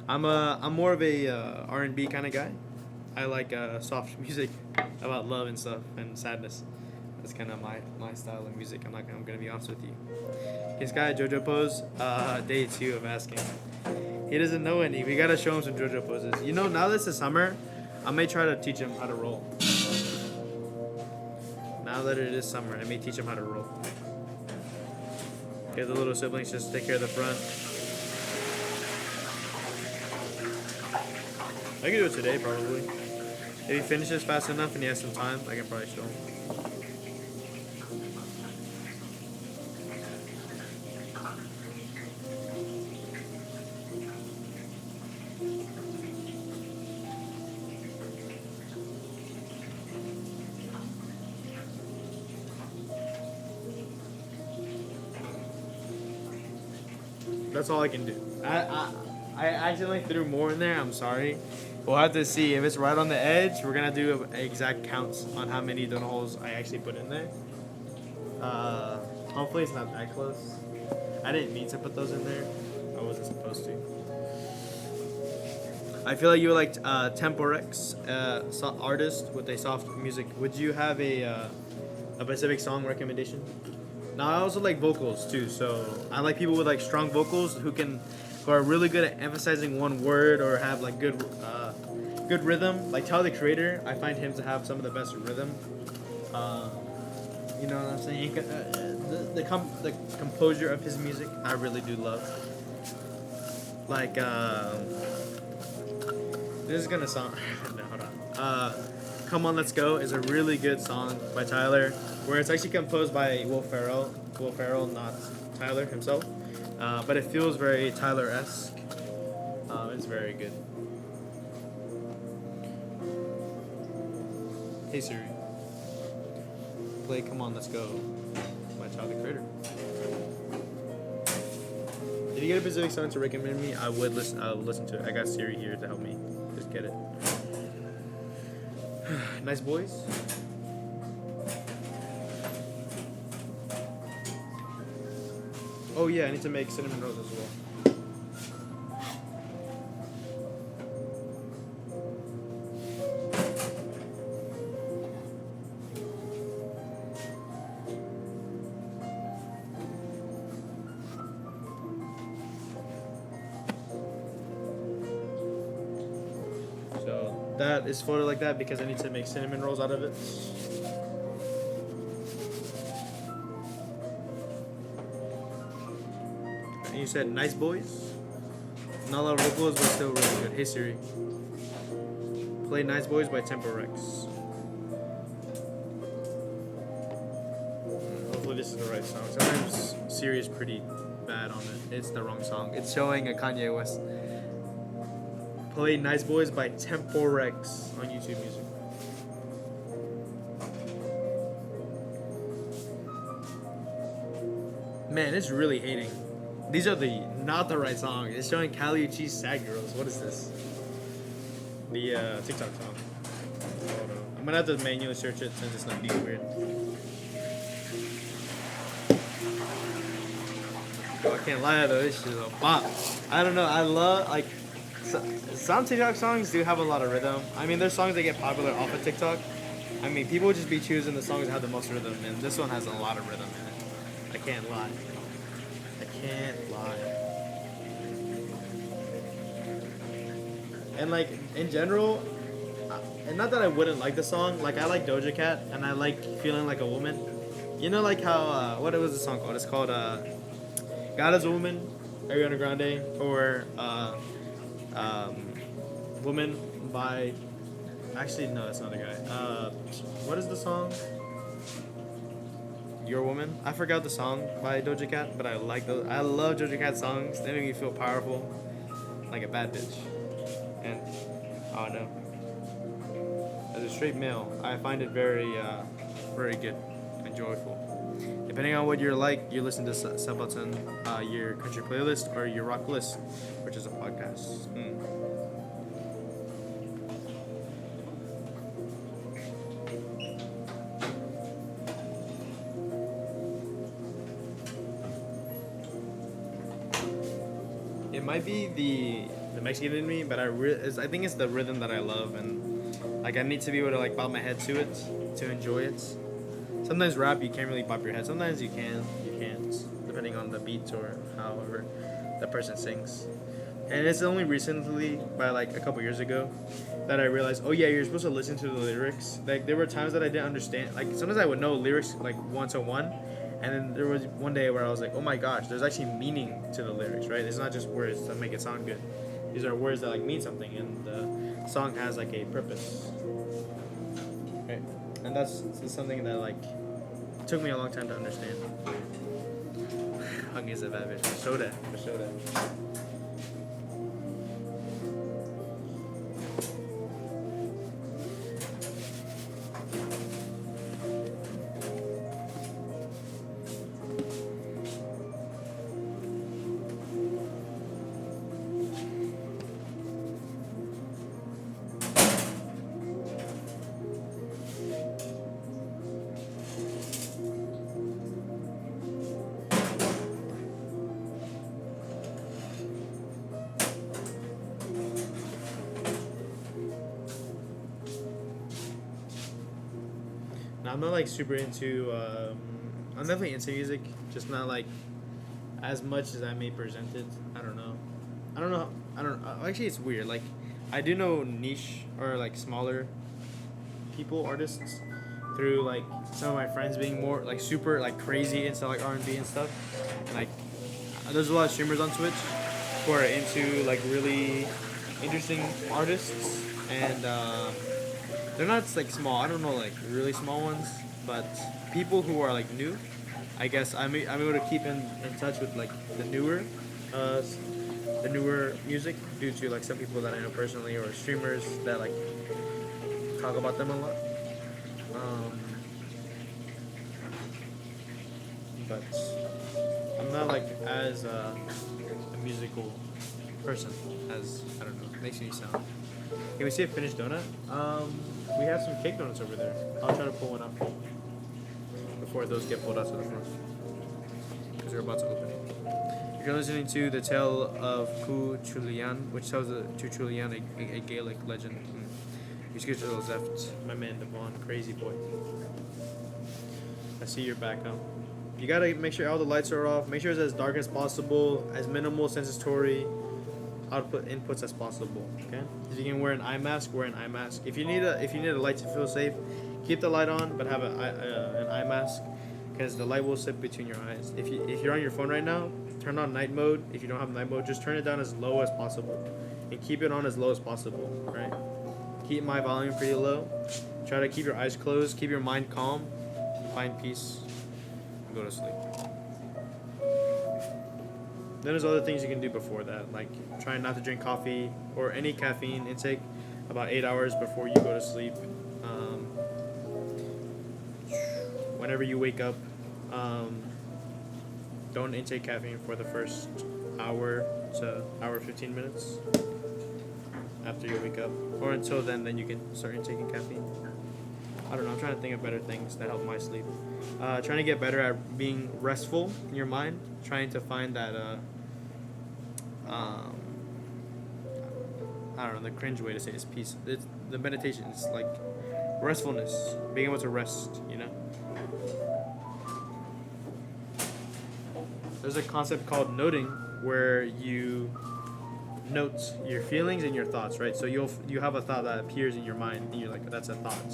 I'm more of a R&B kind of guy. I like soft music about love and stuff and sadness. That's kind of my style of music. I'm gonna be honest with you. This guy JoJo pose, day 2 of asking. He doesn't know any. We gotta show him some JoJo poses. You know, now that it's summer, I may try to teach him how to roll. Now that it is summer, I may teach him how to roll. Okay, the little siblings just take care of the front. I can do it today probably. If he finishes fast enough and he has some time, I can probably show him. That's all I can do. I accidentally threw more in there. I'm sorry. We'll have to see if it's right on the edge. We're gonna do exact counts on how many donut holes I actually put in there. Hopefully it's not that close. I didn't mean to put those in there. I wasn't supposed to. I feel like you like Temporex, artist with a soft music. Would you have a specific song recommendation? Now I also like vocals too, so I like people with like strong vocals who are really good at emphasizing one word or have like good rhythm. Like Tyler the Creator, I find him to have some of the best rhythm. You know what I'm saying? The composure of his music, I really do love. Like this is gonna sound. No, hold on. "Come On, Let's Go" is a really good song by Tyler, where it's actually composed by Will Ferrell. Will Ferrell, not Tyler himself, but it feels very Tyler-esque. It's very good. Hey Siri, play "Come On, Let's Go" by Tyler the Creator. If you get a specific song to recommend me, I would listen. I'll listen to it. I got Siri here to help me. Just get it. Nice Boys. Oh yeah, I need to make cinnamon rolls as well. So that is folded like that because I need to make cinnamon rolls out of it. And you said Nice Boys? Not a lot of vocals, but still really good. Hey Siri, play Nice Boys by Temporex. Hopefully this is the right song. Sometimes Siri is pretty bad on it. It's the wrong song. It's showing a Kanye West. Play Nice Boys by Temporex on YouTube Music. Man, it's really hating. These are not the right song. It's showing Cali Uchis Sad Girls. What is this? The TikTok song. Hold on. I'm gonna have to manually search it since it's not being weird. Oh, I can't lie though, this shit is a bop. I don't know, I love like some TikTok songs do have a lot of rhythm. I mean, there's songs that get popular off of TikTok. I mean, people just be choosing the songs that have the most rhythm, and this one has a lot of rhythm in it. I can't lie. I can't lie. And like in general, and not that I wouldn't like the song. Like I like Doja Cat, and I like Feeling Like a Woman. You know, like how what was the song called? It's called "God Is a Woman," Ariana Grande, or "Woman" by. Actually, no, that's not the guy. What is the song? Your Woman. I forgot the song by Doja Cat, but I like those. I love Doja Cat songs. They make me feel powerful, like a bad bitch. And oh no, as a straight male, I find it very, very good and joyful. Depending on what you're like, you listen to Subaltern, your country playlist or your rock list, which is a podcast. It might be the Mexican in me, but I think it's the rhythm that I love, and like I need to be able to like bob my head to it to enjoy it. Sometimes rap you can't really bob your head. Sometimes you can't, depending on the beat or however the person sings. And it's only recently, by like a couple years ago, that I realized, oh yeah, you're supposed to listen to the lyrics. Like there were times that I didn't understand. Like sometimes I would know lyrics like 1-to-1. And then there was one day where I was like, oh my gosh, there's actually meaning to the lyrics, right? It's not just words that make it sound good. These are words that like mean something, and the song has like a purpose. Right? And that's something that like took me a long time to understand. Hung is a bad bitch. For sure. I'm not like super into. I'm definitely into music, just not like as much as I may present it. I don't know. I don't know. I don't. Actually, it's weird. Like, I do know niche or like smaller people, artists, through like some of my friends being more like super like crazy into like R&B and stuff. Like, there's a lot of streamers on Twitch who are into like really interesting artists, and they're not like small. I don't know like really small ones, but people who are like new. I guess I'm able to keep in touch with like the newer, uh, the newer music due to like some people that I know personally or streamers that like talk about them a lot. Um, but I'm not like as a musical person as I don't know. Makes me sound. Can we see a finished donut? We have some cake donuts over there. I'll try to pull one up before those get pulled out to the front because we're about to open it. You're listening to The Tale of Cu Chulainn, which tells to Chulainn, a Gaelic legend. Excuse me, Zeft, my man Devon, crazy boy. I see you're back, huh? You gotta make sure all the lights are off. Make sure it's as dark as possible, as minimal sensory output inputs as possible. Okay. If you can wear an eye mask, wear an eye mask. If you need a light to feel safe, keep the light on, but have an eye mask, because the light will slip between your eyes. If you're on your phone right now, turn on night mode. If you don't have night mode, just turn it down as low as possible, and keep it on as low as possible. Right. Keep my volume pretty low. Try to keep your eyes closed. Keep your mind calm. Find peace. And go to sleep. Then there's other things you can do before that, like trying not to drink coffee or any caffeine intake about 8 hours before you go to sleep. Whenever you wake up, don't intake caffeine for the first hour to hour 15 minutes after you wake up, or until then you can start intaking caffeine. I don't know. I'm trying to think of better things that help my sleep. Trying to get better at being restful in your mind. Trying to find that. I don't know. The cringe way to say it is peace. It's the meditation. It's like restfulness. Being able to rest. You know. There's a concept called noting where you note your feelings and your thoughts, right? So you have a thought that appears in your mind, and you're like, that's a thought.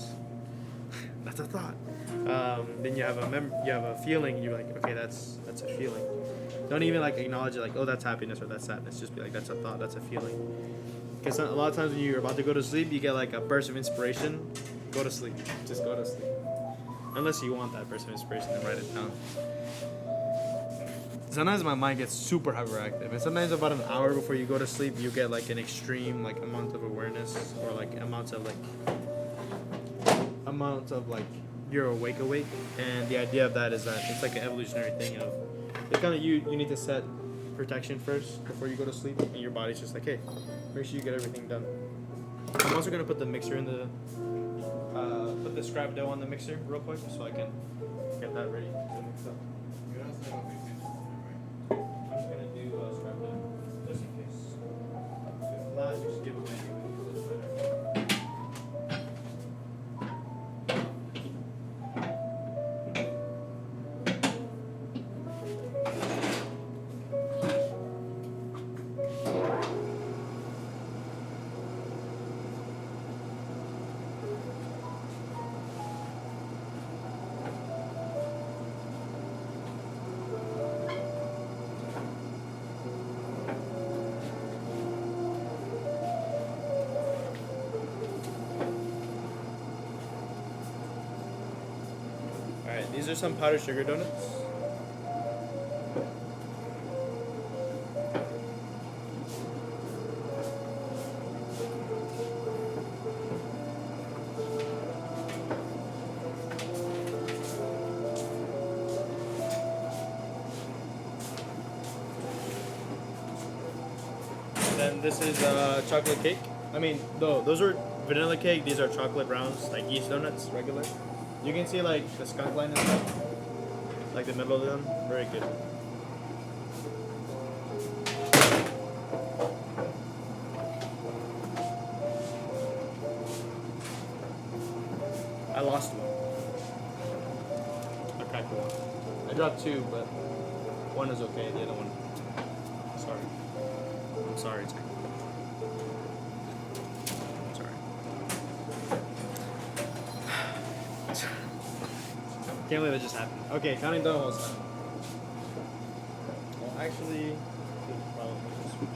That's a thought. Then you have a feeling, and you're like, okay, that's a feeling. Don't even like acknowledge it, like, oh, that's happiness or that's sadness. Just be like, that's a thought, that's a feeling. Because a lot of times when you're about to go to sleep, you get like a burst of inspiration. Go to sleep. Just go to sleep. Unless you want that burst of inspiration, then write it down. Sometimes my mind gets super hyperactive, and sometimes about an hour before you go to sleep, you get like an extreme like amount of awareness, or like amount of you're awake, and the idea of that is that it's like an evolutionary thing of it's kind of you need to set protection first before you go to sleep, and your body's just like, hey, make sure you get everything done. I'm also gonna put the mixer in the put the scrap dough on the mixer real quick so I can get that ready to mix up. Just give away. Alright, these are some powdered sugar donuts. And then this is chocolate cake. I mean, no, those are vanilla cake. These are chocolate browns, like yeast donuts, regular. You can see like the skunk line and stuff, like the middle of them. Very good. I lost one. one. I dropped two, but one is okay. The other one, sorry. I'm sorry, Zach. I'm sorry. Can't believe it just happened. Okay, counting down holes now. Well, actually, probably switch.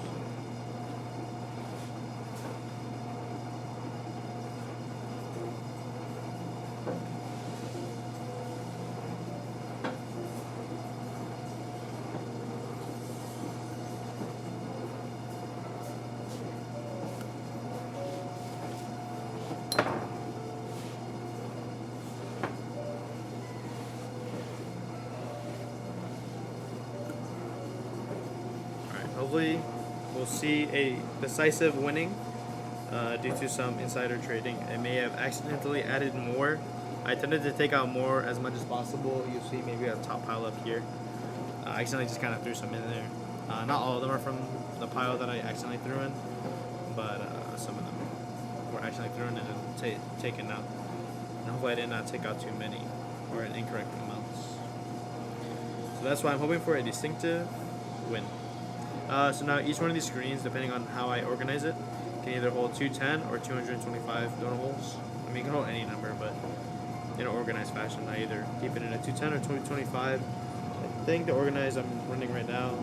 Hopefully, we'll see a decisive winning due to some insider trading. I may have accidentally added more. I tended to take out more as much as possible. You'll see maybe a top pile up here. I accidentally just kind of threw some in there. Not all of them are from the pile that I accidentally threw in, but some of them were accidentally thrown in and taken out. And hopefully I did not take out too many or an incorrect amounts. So that's why I'm hoping for a distinctive win. So now each one of these screens, depending on how I organize it, can either hold 210 or 225 donut holes. I mean, you can hold any number, but in an organized fashion, I either keep it in a 210 or 225. I think the organized I'm running right now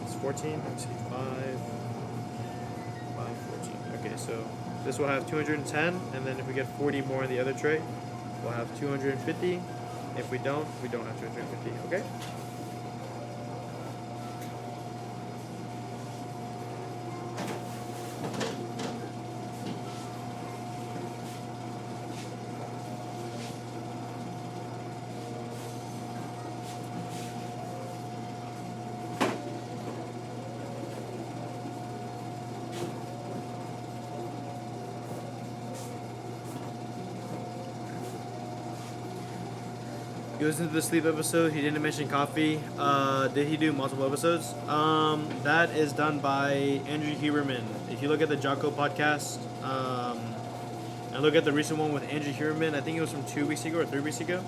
is 14. Let's see, 5, 14. Okay, so this will have 210, and then if we get 40 more in the other tray, we'll have 250. If we don't have 250, okay? You listened to the sleep episode. He didn't mention coffee. Did he do multiple episodes? That is done by Andrew Huberman. If you look at the Jocko podcast, and look at the recent one with Andrew Huberman, I think it was from 2 weeks ago or 3 weeks ago.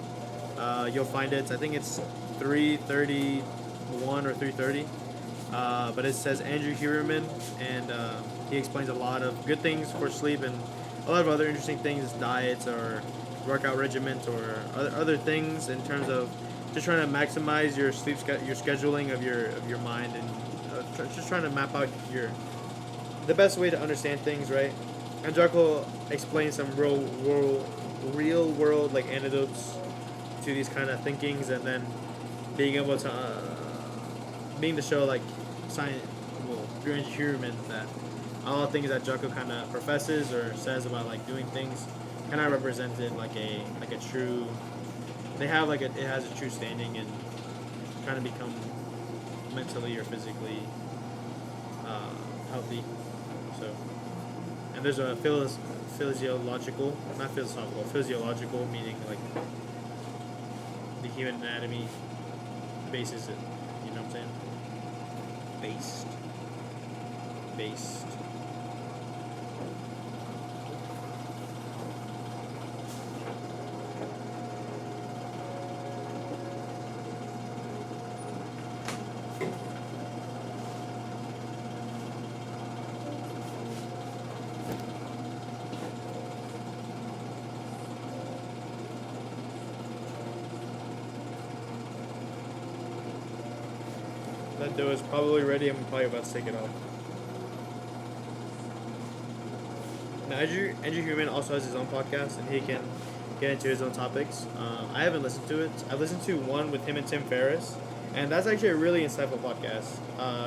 You'll find it. I think it's 331 or 330. But it says Andrew Huberman, and he explains a lot of good things for sleep and a lot of other interesting things, diets or workout regimens or other things in terms of just trying to maximize your sleep your scheduling of your mind, and just trying to map out the best way to understand things, right? And Jocko explains some real world like antidotes to these kind of thinkings, and then being able to being to show like science, through environment, that all the things that Jocko kind of professes or says about like doing things kind of represented like a true. They have it has a true standing in trying to become mentally or physically healthy. So, and there's a physiological, not philosophical, physiological, meaning like the human anatomy bases it. You know what I'm saying? Based. That dough is probably ready. I'm probably about to take it off. Now, Andrew Huberman also has his own podcast, and he can get into his own topics. I haven't listened to it. I've listened to one with him and Tim Ferriss, and that's actually a really insightful podcast.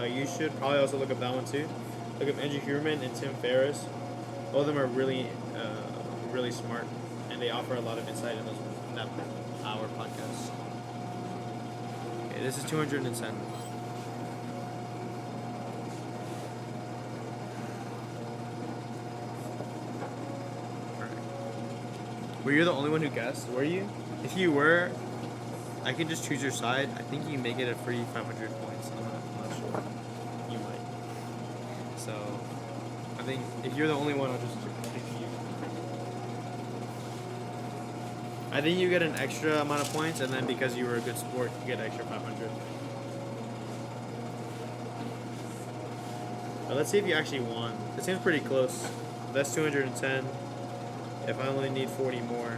You should probably also look up that one too. Look up Andrew Huberman and Tim Ferriss. Both of them are really, really smart, and they offer a lot of insight in that hour podcast. Okay, this is 210. Were you the only one who guessed? Were you? If you were, I can just choose your side. I think you can make it a free 500 points. I'm not sure. You might. So, I think if you're the only one, I'll just pick you. I think you get an extra amount of points, and then because you were a good sport, you get extra 500. But let's see if you actually won. It seems pretty close. That's 210. If I only need 40 more,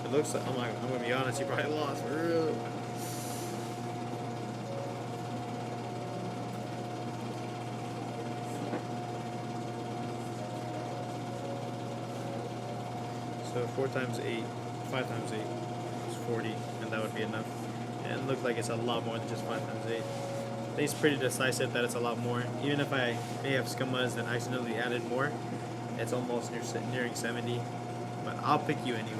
it looks like I'm gonna be honest. You probably lost for real. So 4 times 8, 5 times 8 is 40, and that would be enough. And it looked like it's a lot more than just 5 times 8. I think it's pretty decisive that it's a lot more. Even if I may have scummas and accidentally added more, it's almost nearing 70. But I'll pick you anyway.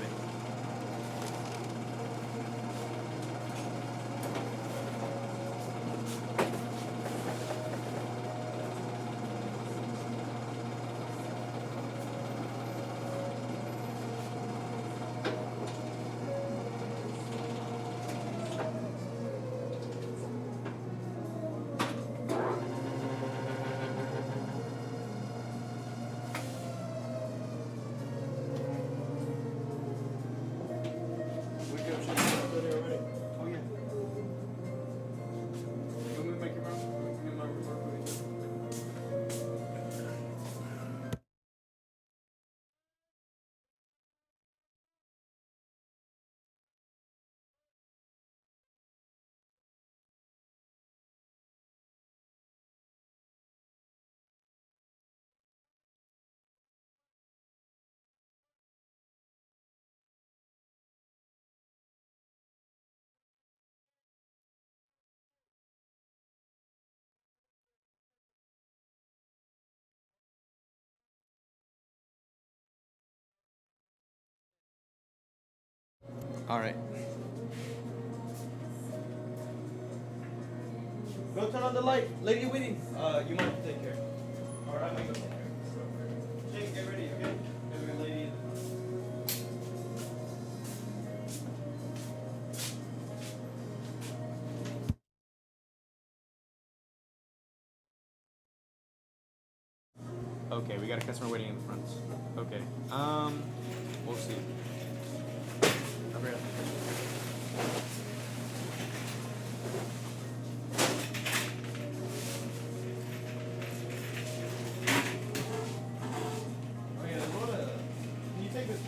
All right. Go turn on the light. Lady waiting. You might take care. All right, go take care. Jake, get ready, okay? Get ready, lady. Okay, we got a customer waiting in the front. Okay. We'll see. Hurry up. Can you take this?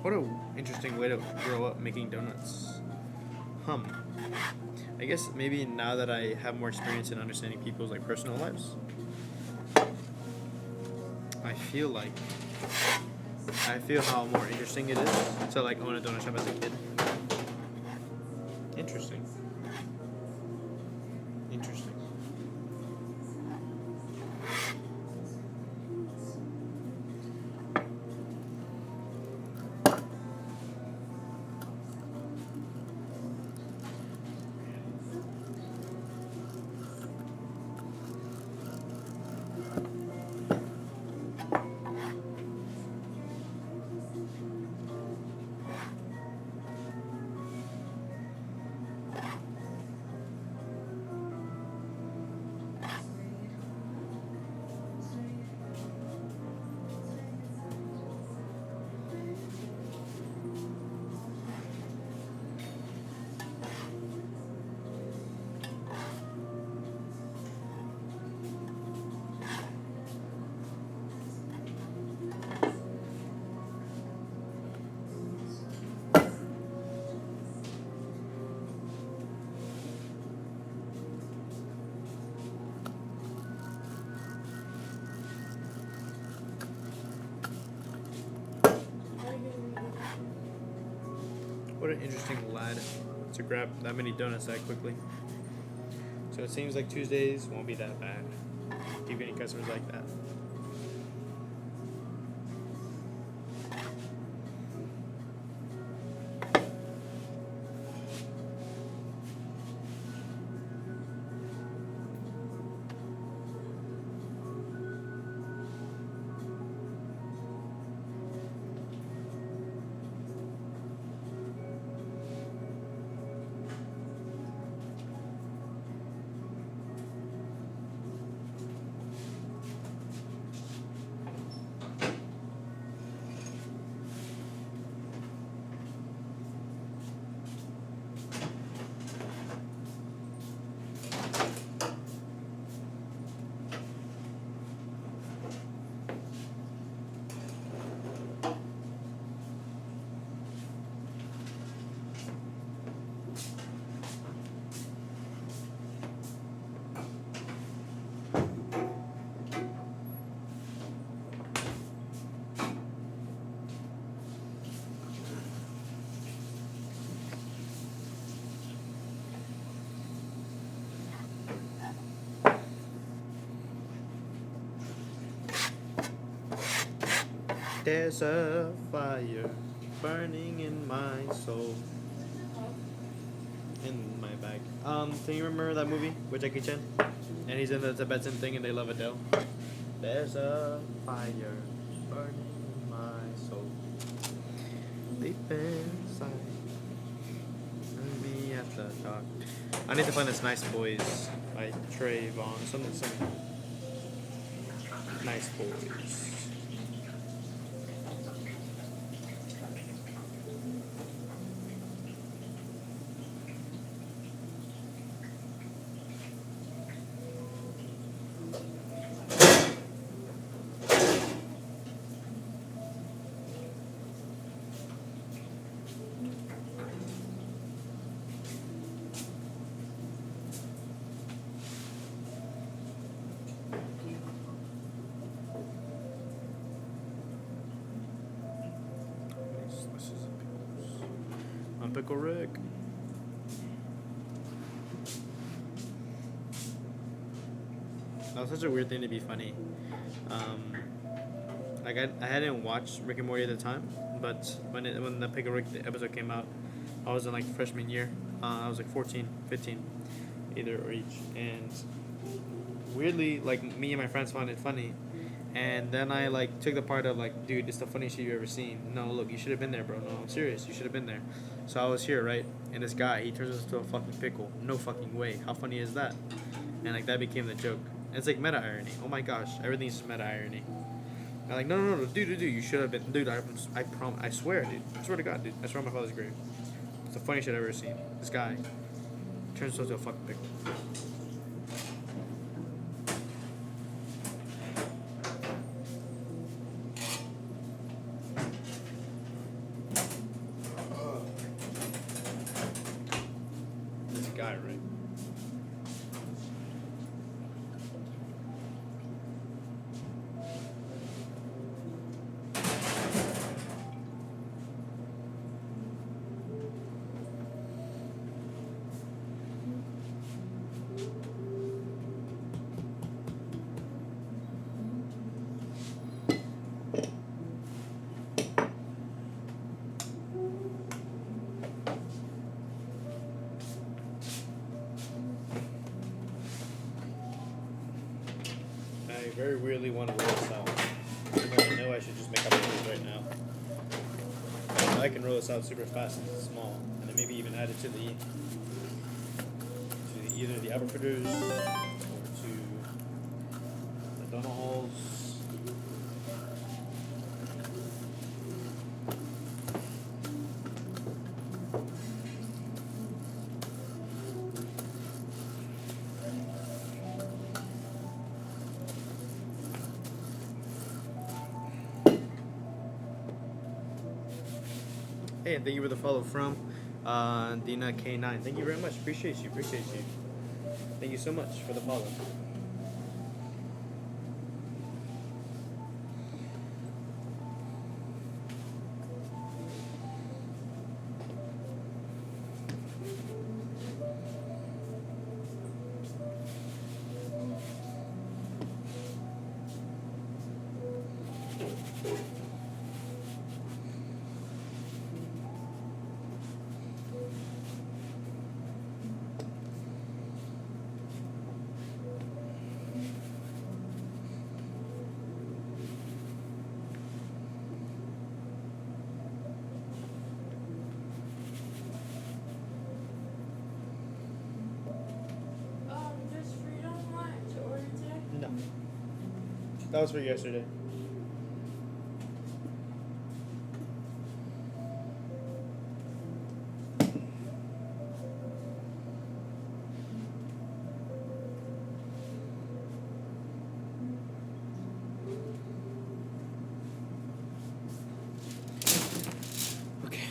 What a interesting way to grow up making donuts. Hum. I guess maybe now that I have more experience in understanding people's like personal lives, I feel like I feel how more interesting it is to like own a donut shop as a kid. Interesting. Interesting. What an interesting lad to grab that many donuts that quickly. So it seems like Tuesdays won't be that bad. Keep getting customers like that. There's a fire burning in my soul. In my bag. Can you remember that movie with Jackie Chan? And he's in the Tibetan thing and they love Adele. There's a fire burning in my soul. Deep inside. Me at the dark. I need to find this Nice Boys by Trayvon. Some Nice Boys. Pickle Rick. That was such a weird thing to be funny. Like I hadn't watched Rick and Morty at the time, but when the Pickle Rick episode came out, I was in like freshman year. I was like 14, 15, either or each, and weirdly, like me and my friends found it funny. And then I like took the part of like, dude, it's the funniest shit you've ever seen. No, look, you should have been there, bro. No, I'm serious. You should have been there. So I was here, right? And this guy, he turns us into a fucking pickle. No fucking way. How funny is that? And like that became the joke. And it's like meta irony. Oh my gosh, everything's just meta irony. I'm like, no, dude, you should have been, dude. I swear, dude. I swear to God, dude. I swear on my father's grave. It's the funniest shit I've ever seen. This guy turns us into a fucking pickle. very weirdly want to roll this out. Even though I know I should just make up rules right now. I can roll this out super fast and small, and then maybe even add it to either the Aberforters or to the Donalds. Hey, and thank you for the follow from Dina K9. Thank you very much. Appreciate you. Appreciate you. Thank you so much for the follow. Just freedom what to order today? No. That was for yesterday. Okay.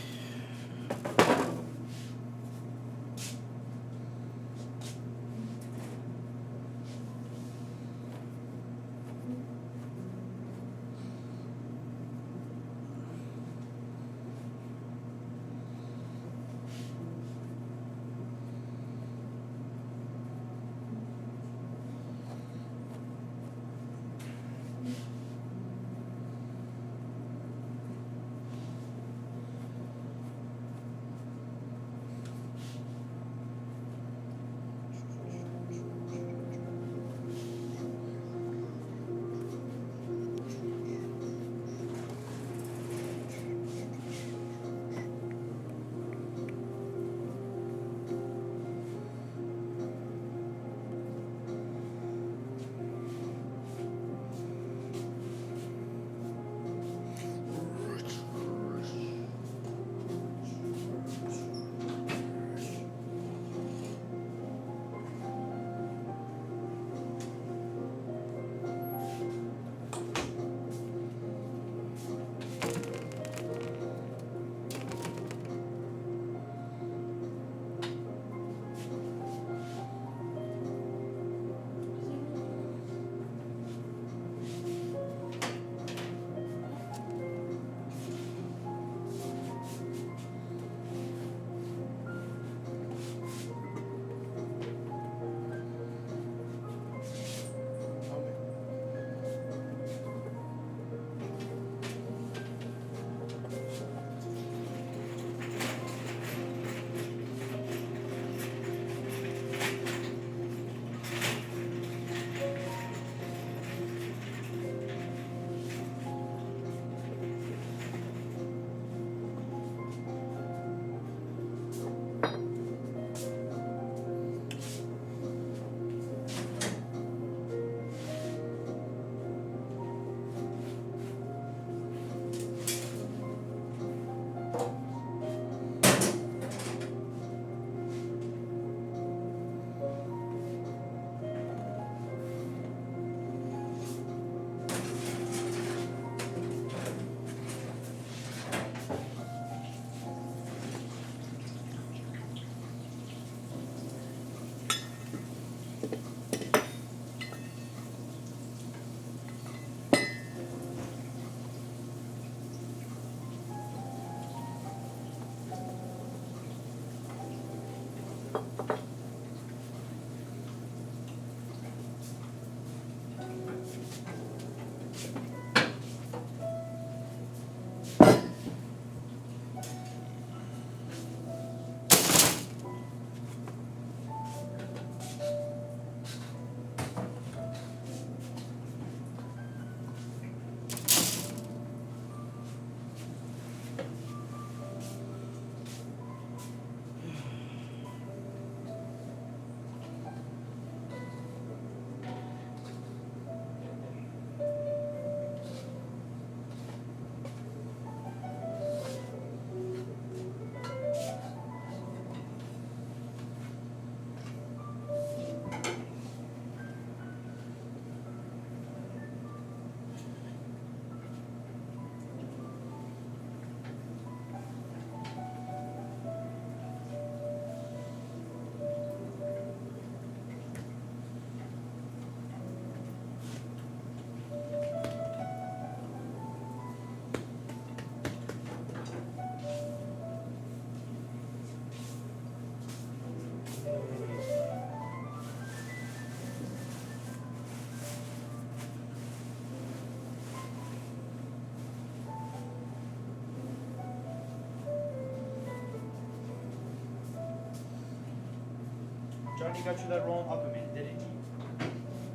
Johnny got you that roll in Aquaman, didn't he?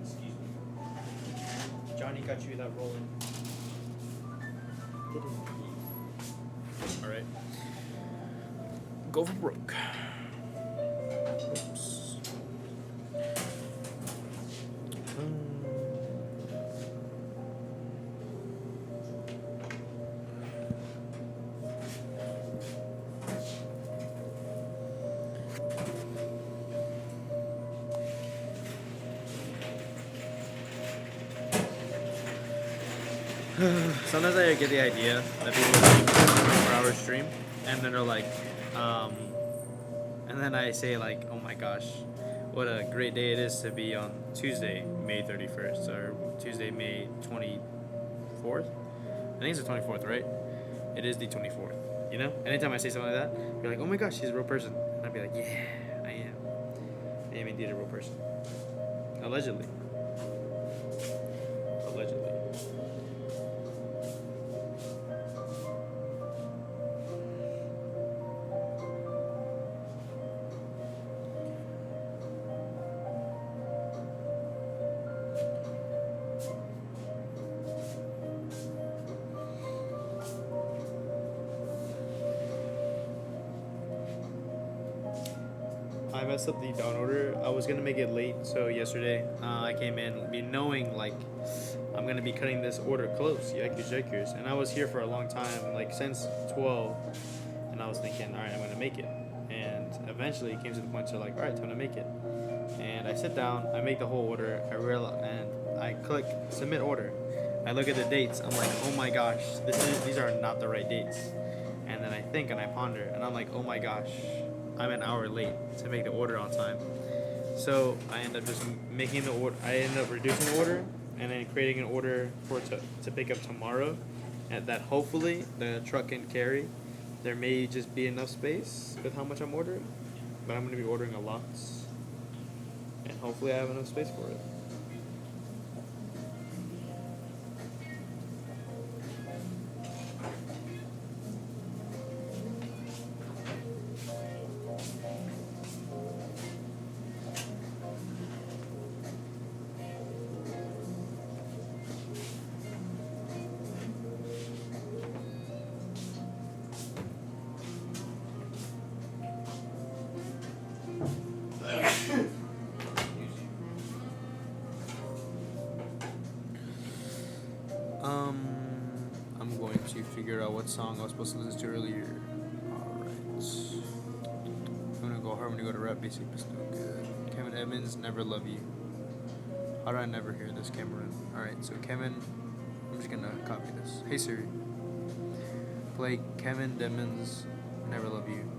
Excuse me. Johnny got you that roll in. Didn't he? Alright. Go for broke. Oops. Sometimes I get the idea that people like 24-hour stream, and then they're like, and then I say like, oh my gosh, what a great day it is to be on Tuesday, May 31st, or Tuesday, May 24th. I think it's the 24th, right? It is the 24th. You know? Anytime I say something like that, you're like, oh my gosh, she's a real person. And I'd be like, yeah, I am. I am indeed a real person. Allegedly. Allegedly. I messed up the down order. I was gonna make it late, so yesterday I came in knowing like I'm gonna be cutting this order close, Yakers, and I was here for a long time, like since 12, and I was thinking, all right, I'm gonna make it, and eventually it came to the point to like, all right, time to make it, and I sit down, I make the whole order, I realize, and I click submit order. I look at the dates, I'm like, oh my gosh, these are not the right dates, and then I think and I ponder, and I'm like, oh my gosh, I'm an hour late to make the order on time. So I end up just making the order. I end up reducing the order and then creating an order for to pick up tomorrow, and that hopefully the truck can carry. There may just be enough space with how much I'm ordering, but I'm going to be ordering a lot, and hopefully I have enough space for it. I'm going to figure out what song I was supposed to listen to earlier. Alright. I'm gonna go hard when you go to rap basic, but still good. Kevin Edmonds, Never Love You. How do I never hear this, Cameron? Alright, so Kevin, I'm just gonna copy this. Hey Siri, play Kevin Edmonds, Never Love You.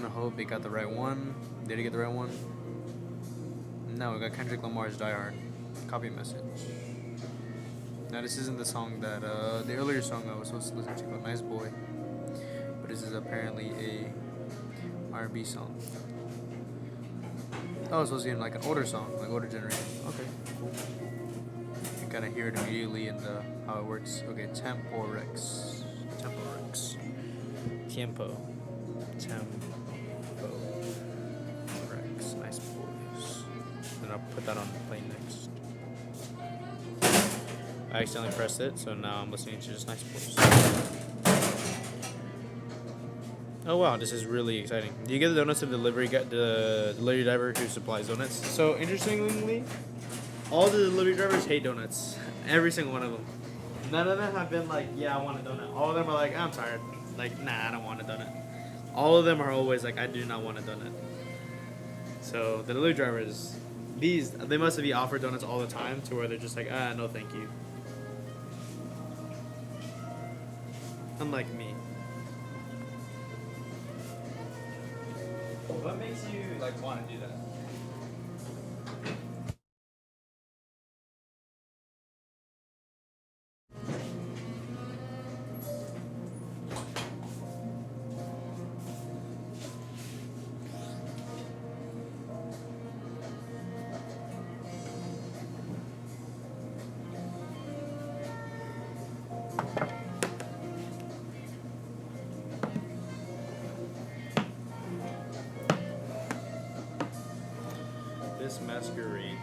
I hope they got the right one. Did he get the right one? No, we got Kendrick Lamar's Die Hard. Copy message. Now this isn't the song that, the earlier song I was supposed to listen to called Nice Boy. But this is apparently a R&B song. Oh, it's supposed to be like an older song, like older generation. Okay, cool. You can kind of hear it immediately in the, how it works. Okay, Tempo Rex. Tiempo. Rex. Nice boys. And I'll put that on the play next. I accidentally pressed it, so now I'm listening to just Nice Boys. Oh wow, this is really exciting. Do you get the donuts of the delivery driver who supplies donuts? So interestingly, all the delivery drivers hate donuts. Every single one of them. None of them have been like, yeah, I want a donut. All of them are like, I'm tired. Like, nah, I don't want a donut. All of them are always like, I do not want a donut. So the delivery drivers, they must be offered donuts all the time to where they're just like, no thank you. Unlike me. What makes you like want to do that? Masquerade.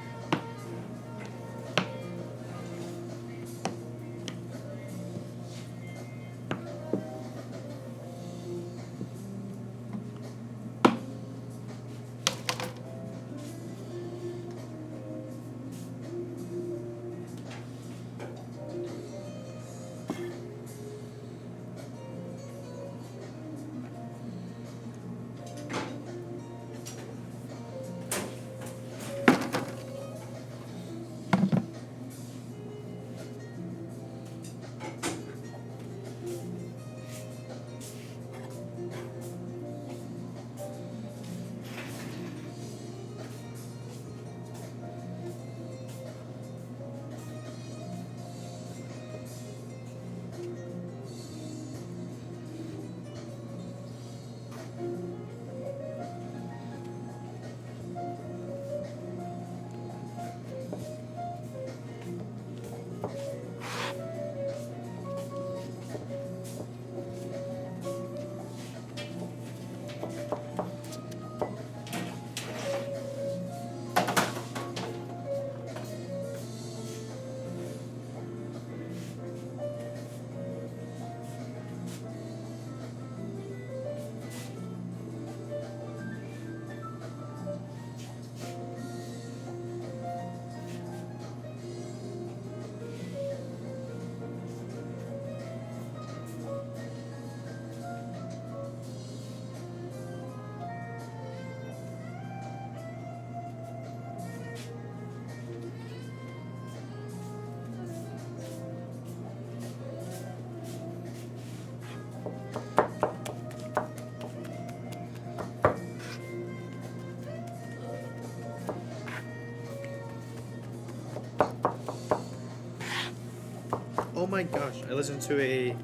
Oh my gosh! I listened to there's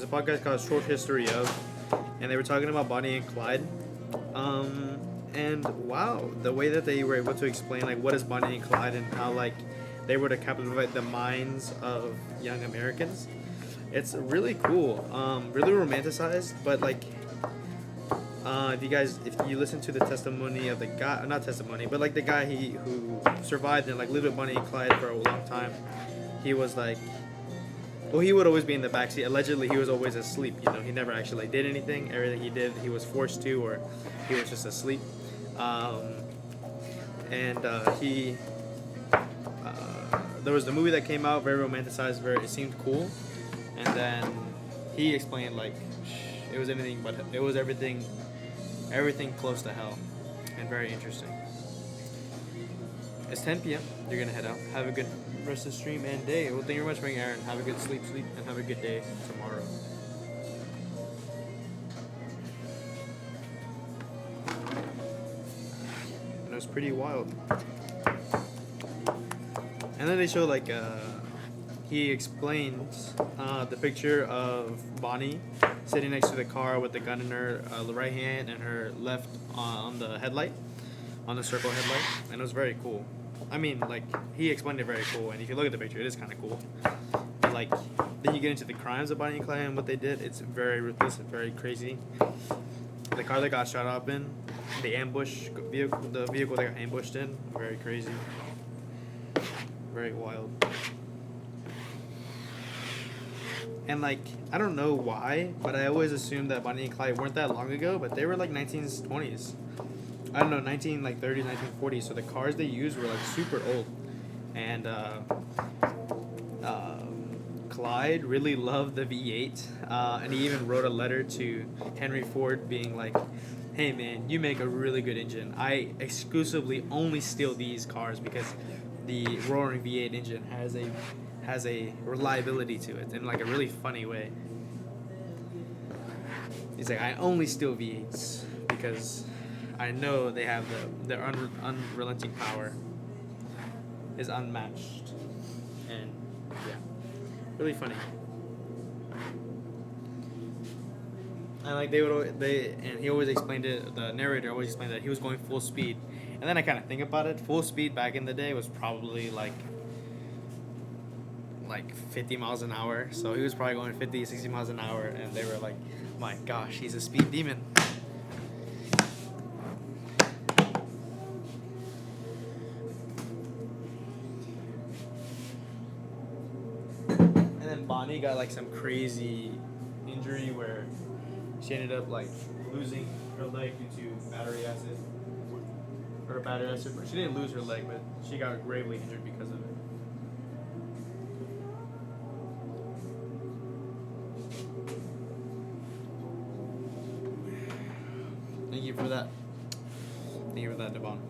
a podcast called Short History of, and they were talking about Bonnie and Clyde. And wow, the way that they were able to explain like what is Bonnie and Clyde and how like they were to captivate the minds of young Americans. It's really cool. Really romanticized, but like if you listen to the testimony of the guy, not testimony, but like the guy who survived and like lived with Bonnie and Clyde for a long time, he was like, well, he would always be in the backseat. Allegedly, he was always asleep. You know, he never actually did anything. Everything he did, he was forced to, or he was just asleep. There was the movie that came out, very romanticized, it seemed cool, and then he explained like it was everything close to hell, and very interesting. It's 10 p.m. You're gonna head out. Have a good rest of the stream and day. Well, thank you very much for being Aaron. Have a good sleep, and have a good day tomorrow. And it was pretty wild. And then they show like he explains the picture of Bonnie sitting next to the car with the gun in her right hand and her left on the headlight, on the circle headlight, and it was very cool. I mean, like, he explained it very cool, and if you look at the picture, it is kind of cool. But, like, then you get into the crimes of Bonnie and Clyde and what they did. It's very ruthless and very crazy. The car that got shot up in, the vehicle that got ambushed in, very crazy. Very wild. And, like, I don't know why, but I always assumed that Bonnie and Clyde weren't that long ago, but they were, like, 1920s. I don't know, 1930s, 1940s. So the cars they used were like super old, and Clyde really loved the V8, and he even wrote a letter to Henry Ford, being like, "Hey man, you make a really good engine. I exclusively only steal these cars because the roaring V8 engine has a reliability to it in like a really funny way." He's like, "I only steal V8s because I know they have their unrelenting power is unmatched," and yeah, really funny. And like he always explained it. The narrator always explained that he was going full speed, and then I kind of think about it. Full speed back in the day was probably like 50 miles an hour. So he was probably going 50, 60 miles an hour, and they were like, "My gosh, he's a speed demon." Bonnie got like some crazy injury where she ended up like losing her leg due to battery acid. Or battery acid. She didn't lose her leg, but she got gravely injured because of it. Thank you for that. Thank you for that, Devon.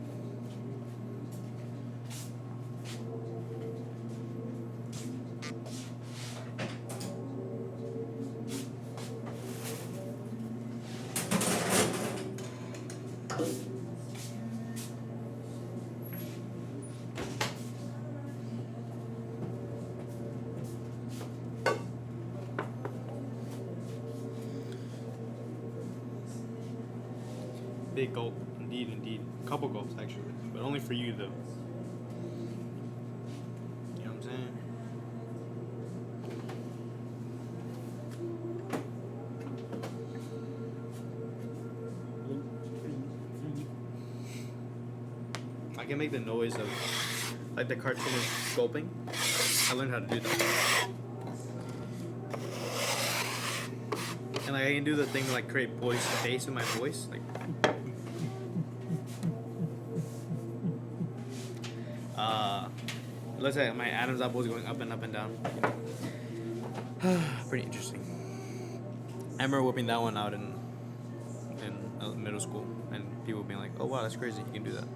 Big gulp, indeed, indeed. Couple gulps actually, but only for you though. You know what I'm saying? I can make the noise of like the cartoonish gulping. I learned how to do that. And like I can do the thing to like create voice bass with my voice, like. Looks like my Adam's apple is going up and up and down. Pretty interesting. I remember whipping that one out in middle school, and people being like, "Oh wow, that's crazy! You can do that."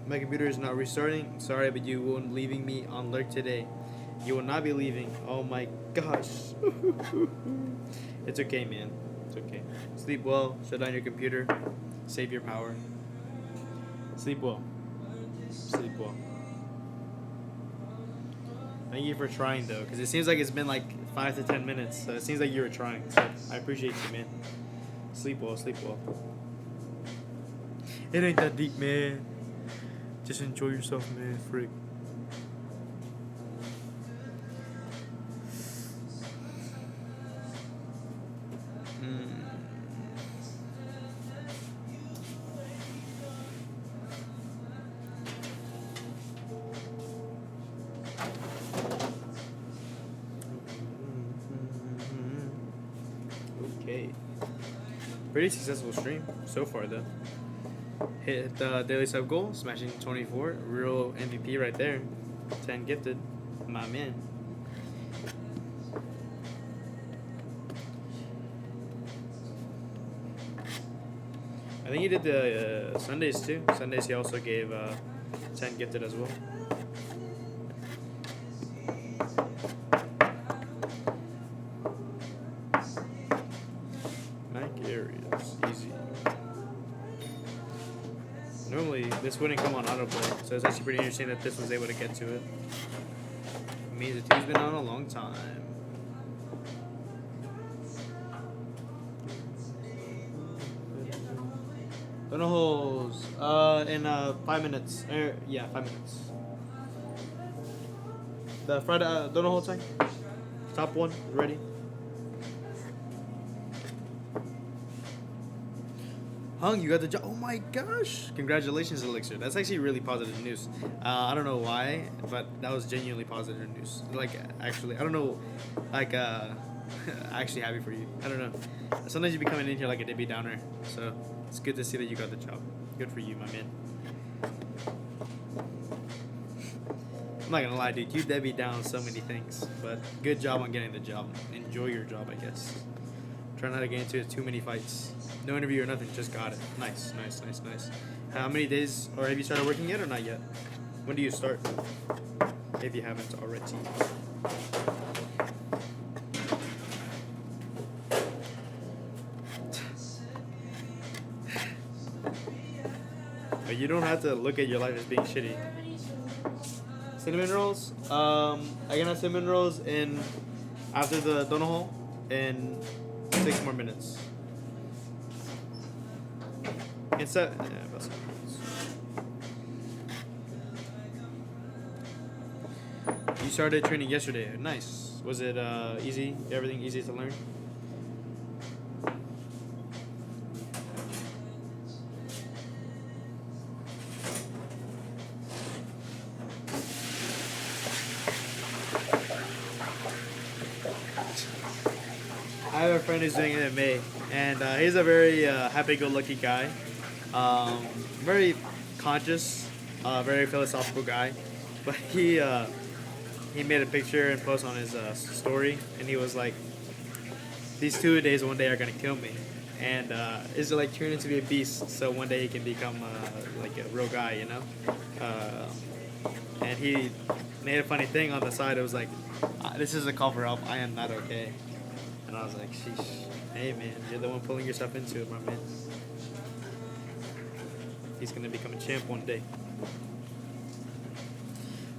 My computer is not restarting. Sorry, but you won't leaving me on lurk today. You will not be leaving. Oh my gosh. It's okay, man. It's okay. Sleep well. Shut down your computer. Save your power. Sleep well. Sleep well. Thank you for trying though, because it seems like it's been like 5 to 10 minutes. So it seems like you were trying. So I appreciate you, man. Sleep well. Sleep well. It ain't that deep, man. Just enjoy yourself, man. Frick. Okay. Pretty successful stream so far, though. Hit the daily sub goal, smashing 24. Real MVP right there. 10 gifted. My man. I think he did the Sundays too. Sundays he also gave 10 gifted as well. Easy. Normally this wouldn't come on autoplay, so it's actually pretty interesting that this was able to get to it. It means the 2's been on a long time. Donut holes. In 5 minutes. 5 minutes. The fried donut hole time. Top one, ready. Hung, you got the job. Oh my gosh! Congratulations, Elixir. That's actually really positive news. I don't know why, but that was genuinely positive news. Like, actually, I don't know. Like, actually happy for you. I don't know. Sometimes you be coming in here like a Debbie Downer, so it's good to see that you got the job. Good for you, my man. I'm not gonna lie, dude. You Debbie down so many things, but good job on getting the job. Enjoy your job, I guess. Try not to get into too many fights. No interview or nothing, just got it. Nice, nice, nice, nice. How many days, or have you started working yet or not yet? When do you start? If you haven't already. But you don't have to look at your life as being shitty. Cinnamon rolls? I can have cinnamon rolls in after the donut hole in 6 more minutes. Instead, yeah, about 7 minutes. You started training yesterday. Nice. Was it easy? Everything easy to learn? I have a friend who's doing MMA, and he's a very happy-go-lucky guy. Very conscious, very philosophical guy. But he made a picture and post on his story, and he was like, "These 2 days one day are gonna kill me," and is like turned into be a beast, so one day he can become like a real guy, you know. And he made a funny thing on the side. It was like, "This is a call for help. I am not okay." And I was like, sheesh. Hey, man, you're the one pulling yourself into it, my man. He's going to become a champ one day.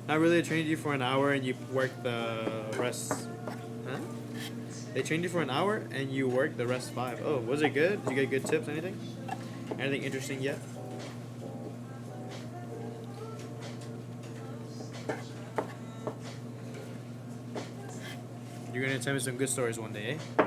Not really. They trained you for an hour and you worked the rest. Huh? They trained you for an hour and you worked the rest 5. Oh, was it good? Did you get good tips, anything? Anything interesting yet? You're gonna tell me some good stories one day, eh?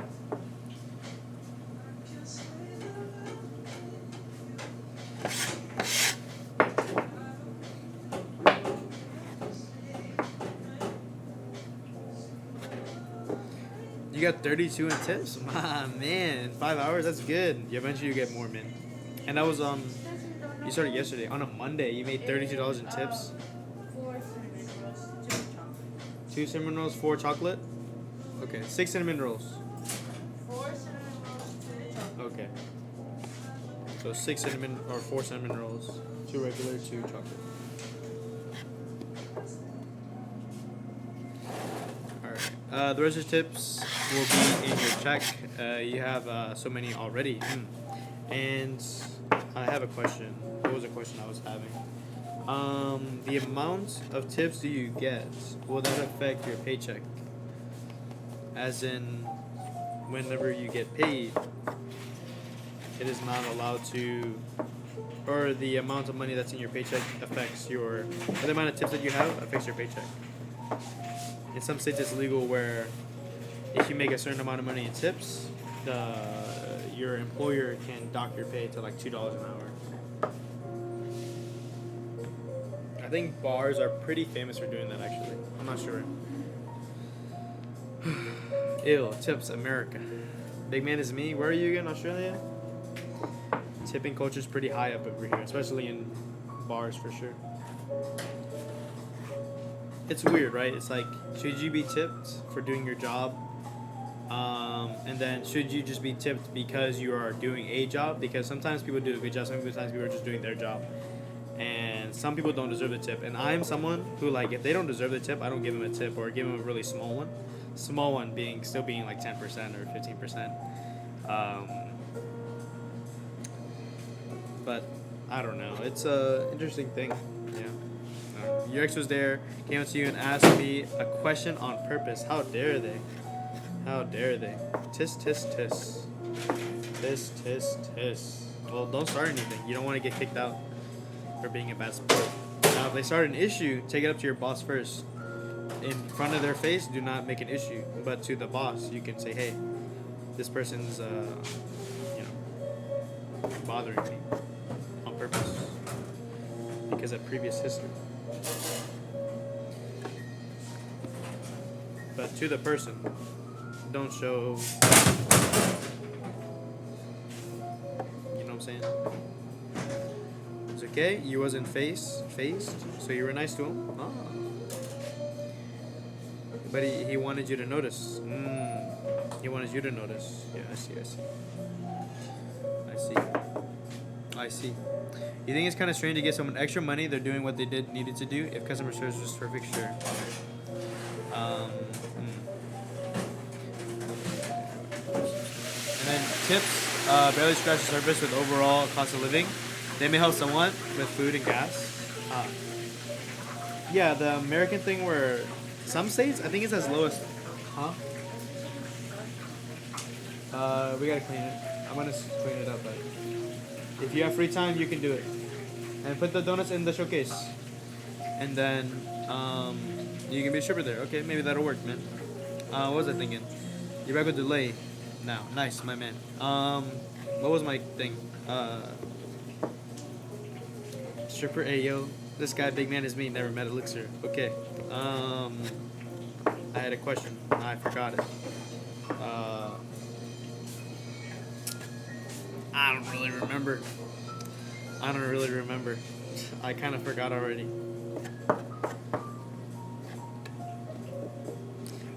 You got 32 in tips? My man, 5 hours, that's good. Eventually you get more, man. And that was, you started yesterday. On a Monday, you made $32 in tips? 4 cinnamon rolls, 2 chocolate. 2 cinnamon rolls, 4 chocolate? Okay, 6 cinnamon rolls. 4 cinnamon rolls, 2 chocolate. Okay. So 6 cinnamon or 4 cinnamon rolls, 2 regular, 2 chocolate. Alright. The rest of the tips will be in your check. You have so many already. And I have a question. What was the question I was having? The amount of tips do you get, will that affect your paycheck? As in, whenever you get paid, it is not allowed to, or the amount of money that's in your paycheck affects your, or the amount of tips that you have affects your paycheck. In some states it's legal where if you make a certain amount of money in tips, your employer can dock your pay to like $2 an hour. I think bars are pretty famous for doing that actually. I'm not sure. Ew, tips, America. Big man is me. Where are you again? Australia? Tipping culture is pretty high up over here, especially in bars for sure. It's weird, right? It's like, should you be tipped for doing your job? And then should you just be tipped because you are doing a job? Because sometimes people do a good job, sometimes people are just doing their job. And some people don't deserve the tip. And I'm someone who, like, if they don't deserve the tip, I don't give them a tip or give them a really small one. Small one being still being like 10% or 15%. But I don't know. It's a interesting thing. Yeah. Your ex was there, came up to you and asked me a question on purpose. How dare they? How dare they? Tis, tis, tis. Tis, tis, tis. Well, don't start anything. You don't want to get kicked out for being a bad sport. Now, if they start an issue, take it up to your boss first. In front of their face, do not make an issue. But to the boss, you can say, hey, this person's, bothering me on purpose because of previous history. But to the person, don't show, you know what I'm saying? It's okay, you wasn't phased, so you were nice to him. Oh. But he wanted you to notice. He wanted you to notice. Yeah, I see. I see. You think it's kind of strange to give someone extra money? They're doing what they needed to do. If customer service was perfect, sure. And then tips barely scratch the surface with overall cost of living. They may help somewhat with food and gas. Yeah, the American thing where some states, I think it's as low as, we gotta clean it. I'm gonna clean it up, but if you have free time, you can do it. And put the donuts in the showcase. And then, you can be a stripper there. Okay, maybe that'll work, man. What was I thinking? You're back with delay now. Nice, my man. What was my thing? Stripper, ayo. This guy, big man, is me. Never met Elixir. Okay. I had a question. I forgot it. I don't really remember. I kind of forgot already.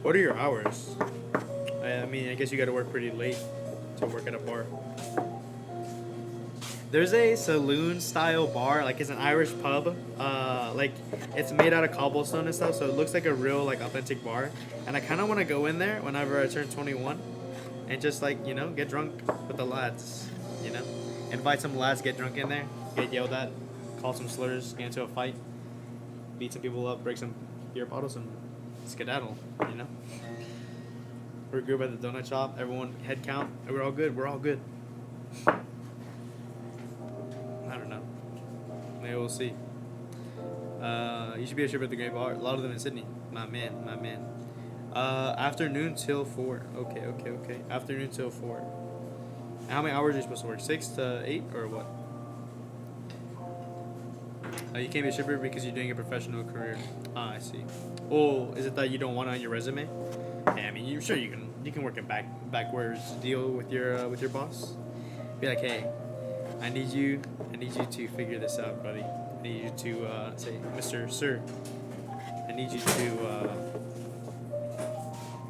What are your hours? I mean, I guess you got to work pretty late to work at a bar. There's a saloon style bar, like it's an Irish pub. Like it's made out of cobblestone and stuff, so it looks like a real like authentic bar. And I kind of want to go in there whenever I turn 21, and just like get drunk with the lads. Invite some lads, get drunk in there, get yelled at, call some slurs, get into a fight, beat some people up, break some beer bottles, and skedaddle. We're a group at the donut shop. Everyone head count. We're all good. I don't know. Maybe we'll see. You should be a stripper at the Great Bar. A lot of them in Sydney. My man. Afternoon till 4. Okay. Afternoon till 4. How many hours are you supposed to work? 6 to 8 or what? You can't be a stripper because you're doing a professional career. I see. Oh, is it that you don't want it on your resume? Yeah, I mean, you can work it backwards deal with your boss. Be like, hey, I need you to figure this out, buddy. I need you to say, Mr. Sir, I need you to.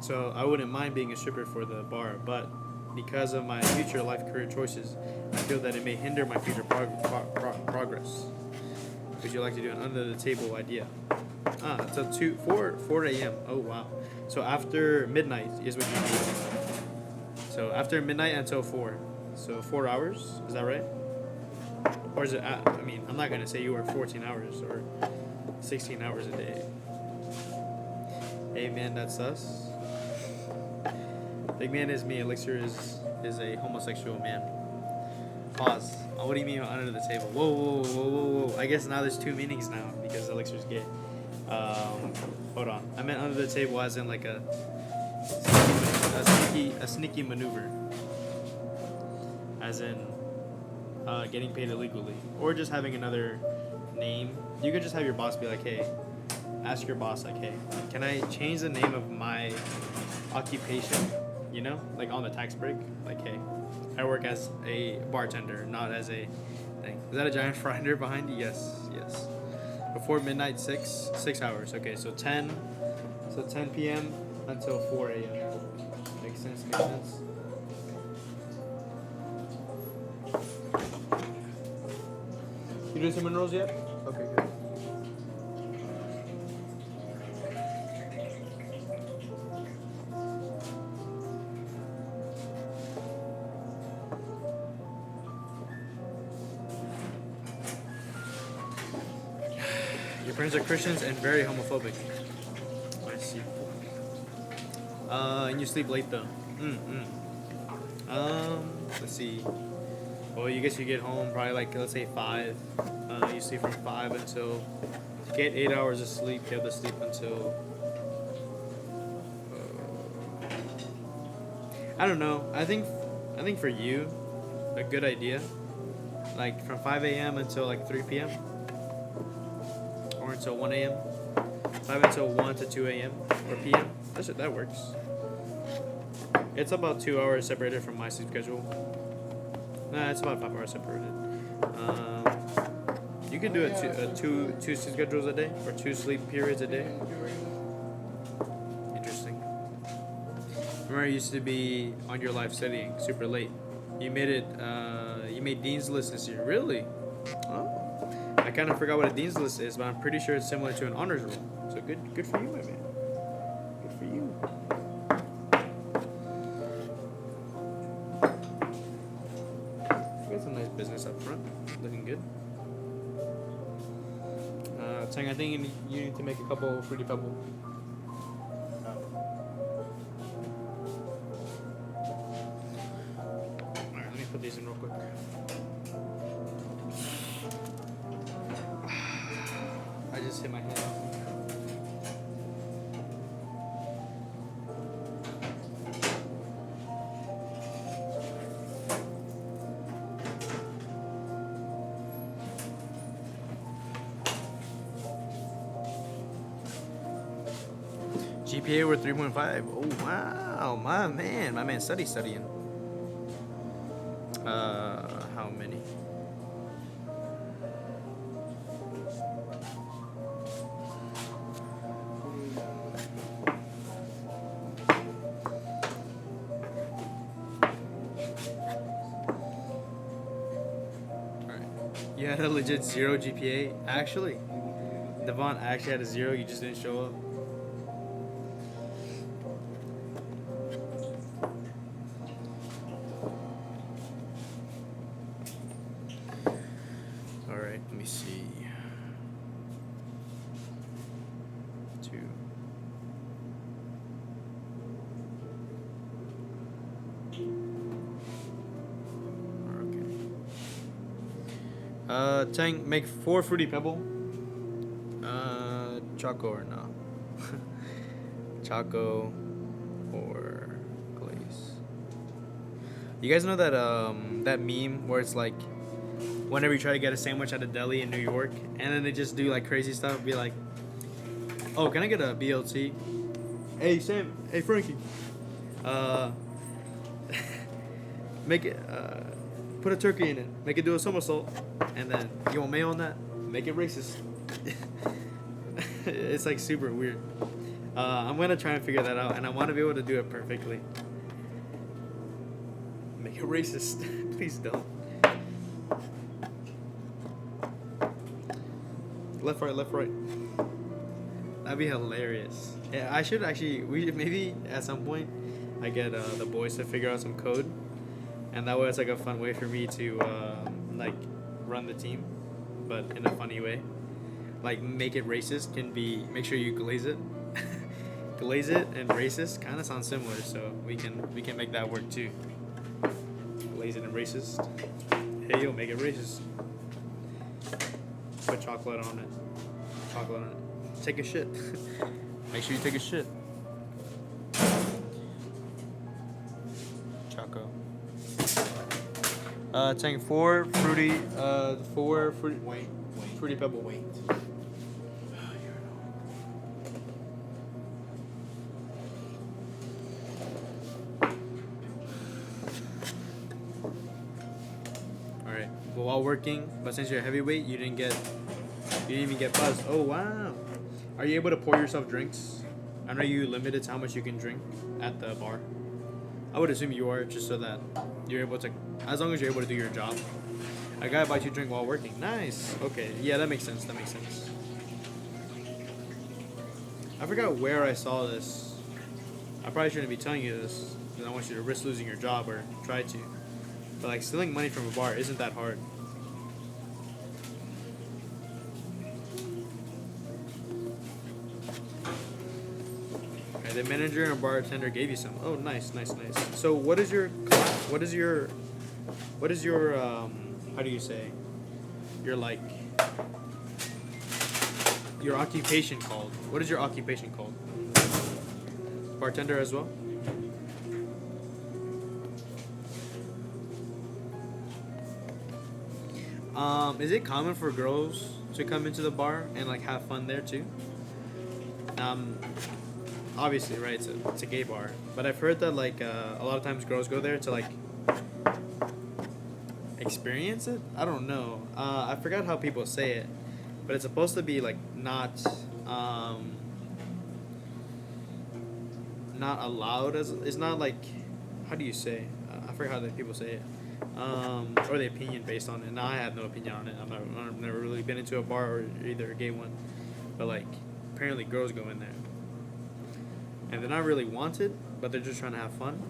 So I wouldn't mind being a stripper for the bar, but because of my future life career choices, I feel that it may hinder my future progress. Would you like to do an under the table idea? So 4 a.m. Oh wow. So after midnight is what you do. So after midnight until 4. So 4 hours, is that right? Or is it? I mean, I'm not gonna say you work 14 hours or 16 hours a day. Hey man, that's us. Big man is me. Elixir is a homosexual man. Pause. What do you mean under the table? Whoa. I guess now there's two meanings now because Elixir's gay. Hold on. I meant under the table as in like a sneaky maneuver. As in getting paid illegally. Or just having another name. You could just have your boss be like, hey, ask your boss like, hey, can I change the name of my occupation? Like on the tax break, like, hey, I work as a bartender, not as a thing. Is that a giant grinder behind you? Yes. Before midnight, 6 hours. Okay, so 10 p.m. until 4 a.m. Makes sense. You doing cinnamon rolls yet? Okay, good. Your friends are Christians and very homophobic. I see. And you sleep late though. Let's see. Well, you guess you get home probably like, let's say 5. You sleep from 5 until, get 8 hours of sleep. You have to sleep until, I don't know. I think for you, a good idea, like from 5 a.m. until like 3 p.m. or until 1 a.m. 5 until 1 to 2 a.m. or p.m. That works. It's about 2 hours separated from my sleep schedule. Nah, it's about 5 hours separated. You can do two sleep schedules a day or 2 sleep periods a day. Remember, it used to be on your life studying super late. You made it. You made Dean's List this year. Really? Oh. I kind of forgot what a Dean's List is, but I'm pretty sure it's similar to an honors roll. So good for you, my man. Good for you. You got some nice business up front. Looking good. Tang, I think you need to make a couple Fruity Pebble. Alright, let me put these in real quick. I just hit my head. GPA over 3.5. Oh wow, my man studying. How many? Alright. You had a legit 0 GPA? Actually. Devon actually had a 0, you just didn't show up. Alright, let me see. 2. Okay. Tang, make 4 Fruity Pebble. Choco or no? Choco or glaze. You guys know that that meme where it's like whenever you try to get a sandwich at a deli in New York and then they just do like crazy stuff, be like, oh, can I get a BLT? Hey Sam, hey Frankie. Make it put a turkey in it, make it do a somersault, and then you want mayo on that? Make it racist. It's like super weird. I'm gonna try and figure that out, and I want to be able to do it perfectly. Make it racist. Please don't. Left, right. That'd be hilarious. Yeah, I should actually. Maybe at some point, I get the boys to figure out some code, and that way it's like a fun way for me to like run the team, but in a funny way. Like make it racist can be make sure you glaze it. Glaze it and racist kind of sound similar, so we can make that work too. Glaze it and racist. Hey yo, make it racist. Put chocolate on it. Take a shit. Make sure you take a shit. Choco. Taking 4 fruity. 4 fruity. Wait. Fruity Pebble. Wait. Alright. Well, while working, but since you're a heavyweight, you didn't even get buzzed. Oh wow. Are you able to pour yourself drinks? I know you limited to how much you can drink at the bar. I would assume you are, just so that you're able to, as long as you're able to do your job. A guy buys you drink while working. Nice. Okay. Yeah, that makes sense. I forgot where I saw this. I probably shouldn't be telling you this because I don't want you to risk losing your job or try to. But like stealing money from a bar isn't that hard. Okay, the manager and bartender gave you some. Oh, nice. So what is your class? What is your how do you say? Your like your occupation called? What is your occupation called? Bartender as well? Is it common for girls to come into the bar and like have fun there too? Obviously, right? It's a gay bar, but I've heard that like a lot of times girls go there to like experience it. I don't know. I forgot how people say it, but it's supposed to be like not not allowed as it's not like how do you say I forget how the people say it or the opinion based on it. Now I have no opinion on it. I've never really been into a bar or either a gay one, but like apparently girls go in there and they're not really wanted, but they're just trying to have fun.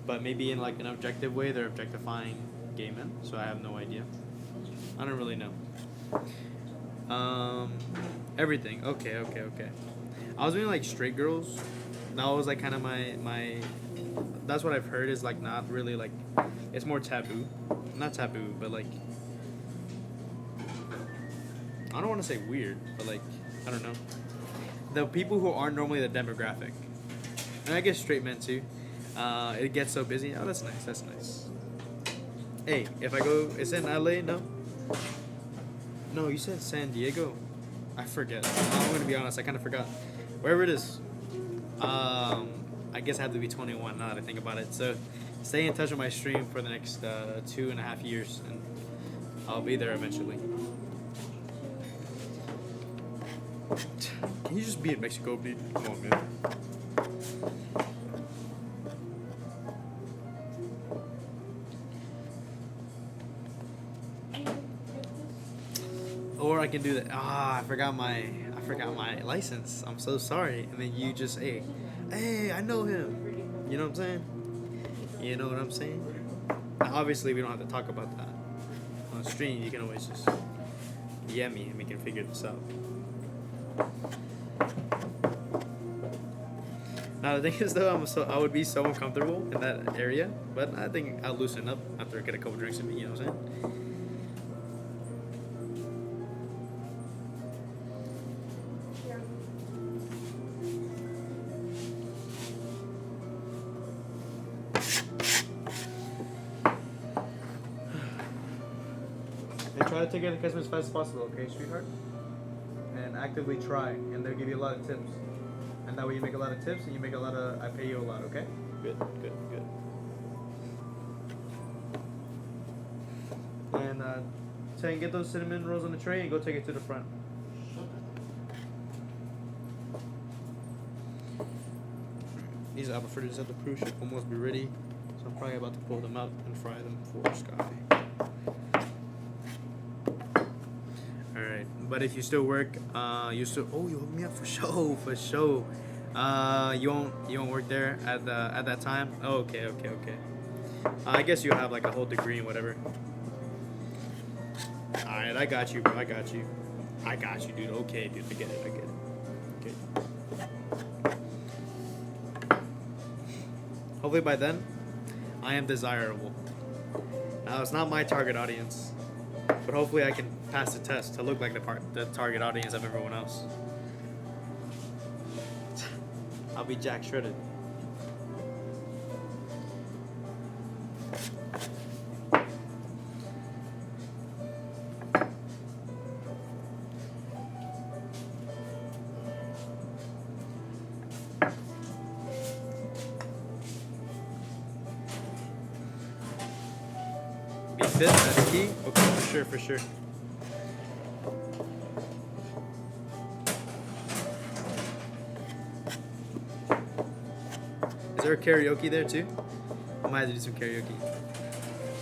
But maybe in like an objective way, they're objectifying gay men. So I have no idea. I don't really know. Everything. Okay. I was doing like straight girls. That was like kind of my. That's what I've heard is like not really like, it's more taboo, not taboo, but like. I don't want to say weird, but like I don't know. The people who aren't normally the demographic, and I guess straight men too. It gets so busy. Oh, that's nice. That's nice. Hey, if I go, is it in LA? No. No, you said San Diego. I forget. I'm gonna be honest. I kind of forgot. Wherever it is. I guess I have to be 21 now that I think about it. So, stay in touch with my stream for the next 2.5 years, and I'll be there eventually. Can you just be in Mexico, dude? Come on, man. Or I can do that. I forgot my license. I'm so sorry. And then you just, hey, I know him. You know what I'm saying? You know what I'm saying? Now, obviously, we don't have to talk about that on stream. You can always just DM me and we can figure this out. Now the thing is though, I would be so uncomfortable in that area, but I think I'll loosen up after I get a couple drinks in me. You know what I'm saying? And try to take care of the customer as fast as possible, okay, sweetheart? And actively try, and they'll give you a lot of tips. And that way you make a lot of tips, and you make a lot of, I pay you a lot, okay? Good. And so you can get those cinnamon rolls on the tray and go take it to the front. These apple fritters at the cruise ship almost be ready, so I'm probably about to pull them out and fry them for Sky. Alright, but if you still work, you hook me up for show. You won't work there at that time? Oh, okay. I guess you have like a whole degree and whatever. Alright, I got you, bro. I got you, dude. Okay, dude. I get it. Okay. Hopefully by then, I am desirable. Now, it's not my target audience, but hopefully I can pass the test to look like the target audience of everyone else. I'll be jack shredded. Be fit, that's key? Okay, for sure. Is there karaoke there too? I might have to do some karaoke.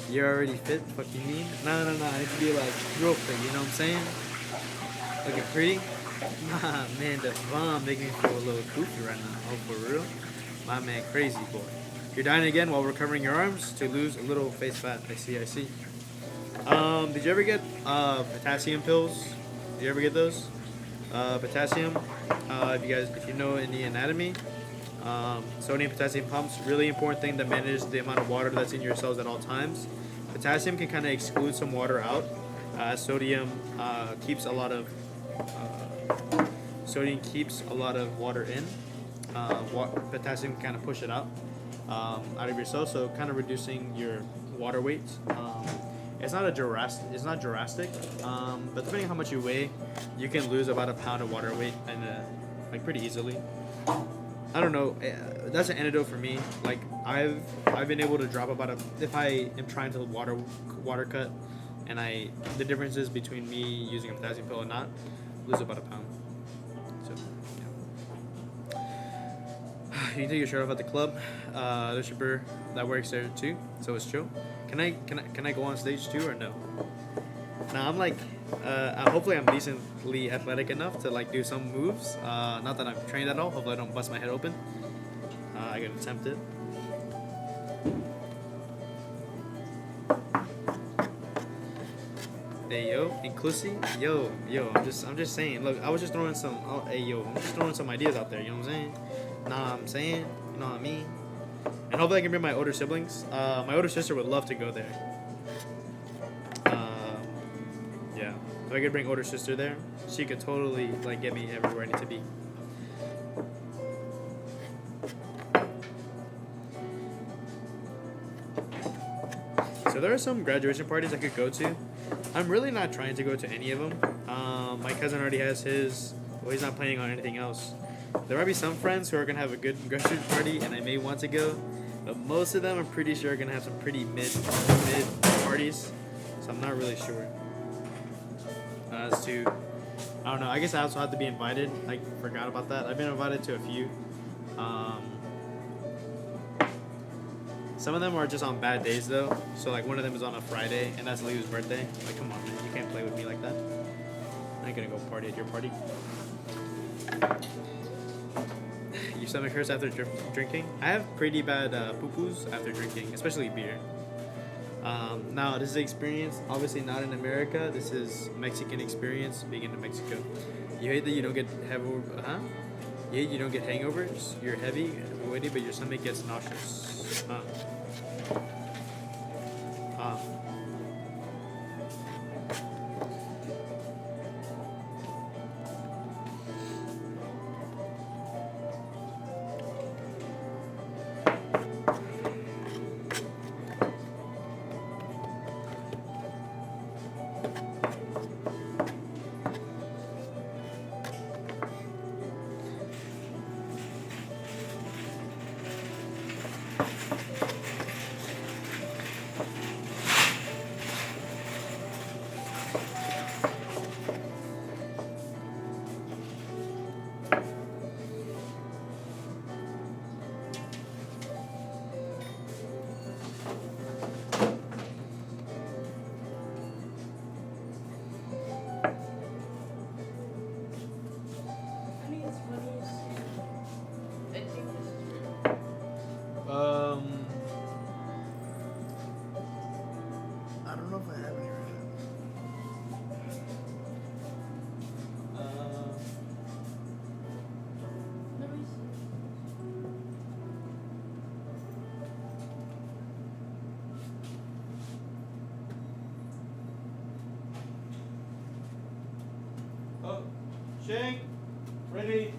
You're already fit? Fuck you mean? No. I need to be like real fit, you know what I'm saying? Looking pretty? Nah, man, the bomb making me feel a little goofy right now. Oh, for real? My man, crazy boy. You're dying again while recovering your arms to lose a little face fat. I see. Did you ever get potassium pills? Did you ever get those? Potassium. If you know in the anatomy, sodium potassium pumps, really important thing to manage the amount of water that's in your cells at all times. Potassium can kind of exclude some water out. Sodium keeps a lot of water in. Potassium can kind of push it out of your cells, so kind of reducing your water weight. It's not drastic, but depending on how much you weigh, you can lose about a pound of water weight and like pretty easily. I don't know. That's an antidote for me. Like I've been able to drop if I am trying to water cut, and the differences between me using a potassium pill and not, lose about a pound. So yeah. can take your shirt off at the club. The stripper that works there too, so it's chill. Can I go on stage too or no? Now I'm like, hopefully I'm decently athletic enough to like do some moves. Not that I'm trained at all. Hopefully I don't bust my head open. I can attempt it. Hey yo, inclusive, yo, I'm just saying. Look, I was just throwing some. Oh, hey yo, I'm just throwing some ideas out there. You know what I'm saying? You know what I mean? And hopefully I can bring my older siblings. My older sister would love to go there. Yeah, if I could bring older sister there, she could totally like get me everywhere I need to be. So there are some graduation parties I could go to. I'm really not trying to go to any of them. My cousin already has his. Well, he's not planning on anything else. There might be some friends who are gonna have a good graduation party, and I may want to go. But most of them, I'm pretty sure, are gonna have some pretty mid parties. So I'm not really sure. As to, I don't know. I guess I also have to be invited. I forgot about that. I've been invited to a few. Some of them are just on bad days though. So like one of them is on a Friday, and that's Leo's birthday. Like, come on, man, you can't play with me like that. I ain't gonna go party at your party. Your stomach hurts after drinking? I have pretty bad poo-poos after drinking, especially beer. Now this is an experience, obviously not in America. This is Mexican experience being in Mexico. You hate that you don't get You hate you don't get hangovers. You're heavy, weighty, but your stomach gets nauseous. I don't know if I have any right now. Oh, Shank, ready.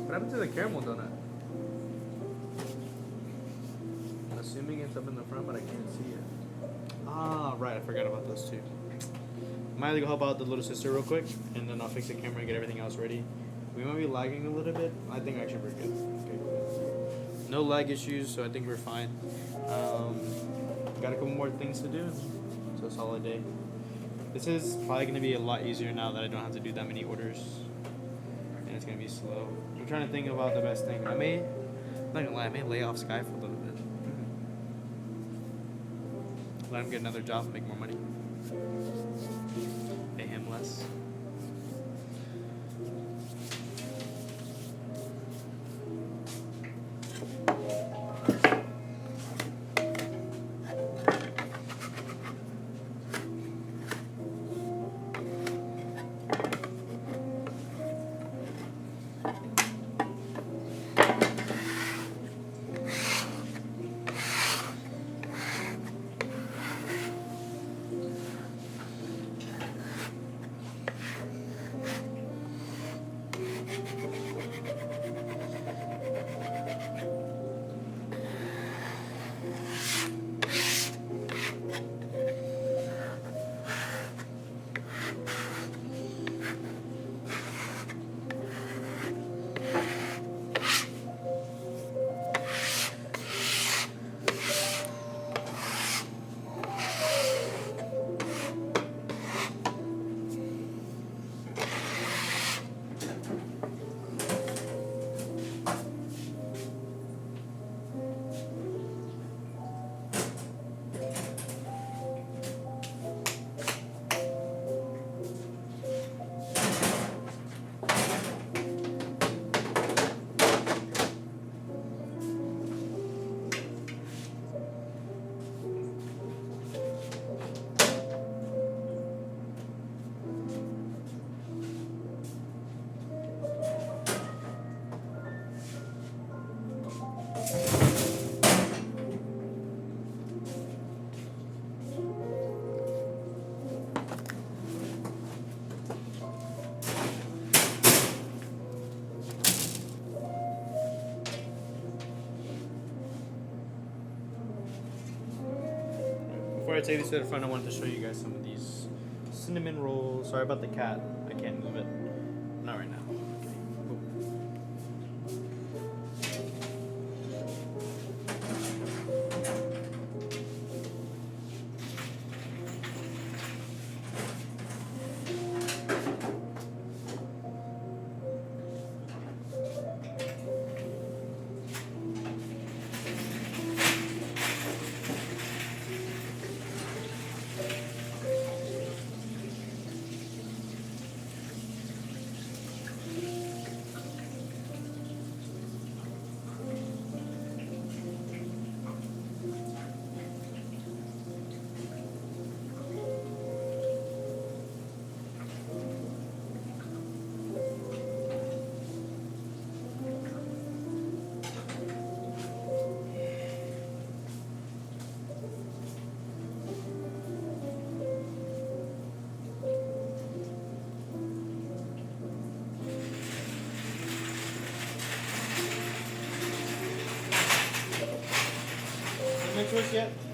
What happened to the caramel donut? I'm assuming it's up in the front, but I can't see it. Ah, right, I forgot about those two. Might have to go help out the little sister real quick, and then I'll fix the camera and get everything else ready. We might be lagging a little bit. I think actually we're good. Okay, cool. no lag issues, so I think we're fine. Got a couple more things to do, so a solid day. This is probably gonna be a lot easier now that I don't have to do that many orders, and it's gonna be slow. I'm trying to think about the best thing. I'm not gonna lie, I may lay off Sky for a little bit. Let him get another job and make more money. Pay him less. Before I take this to the front, I wanted to show you guys some of these cinnamon rolls. Sorry about the cat. I can't move it. Not right now. Okay. Boom. Choice yet?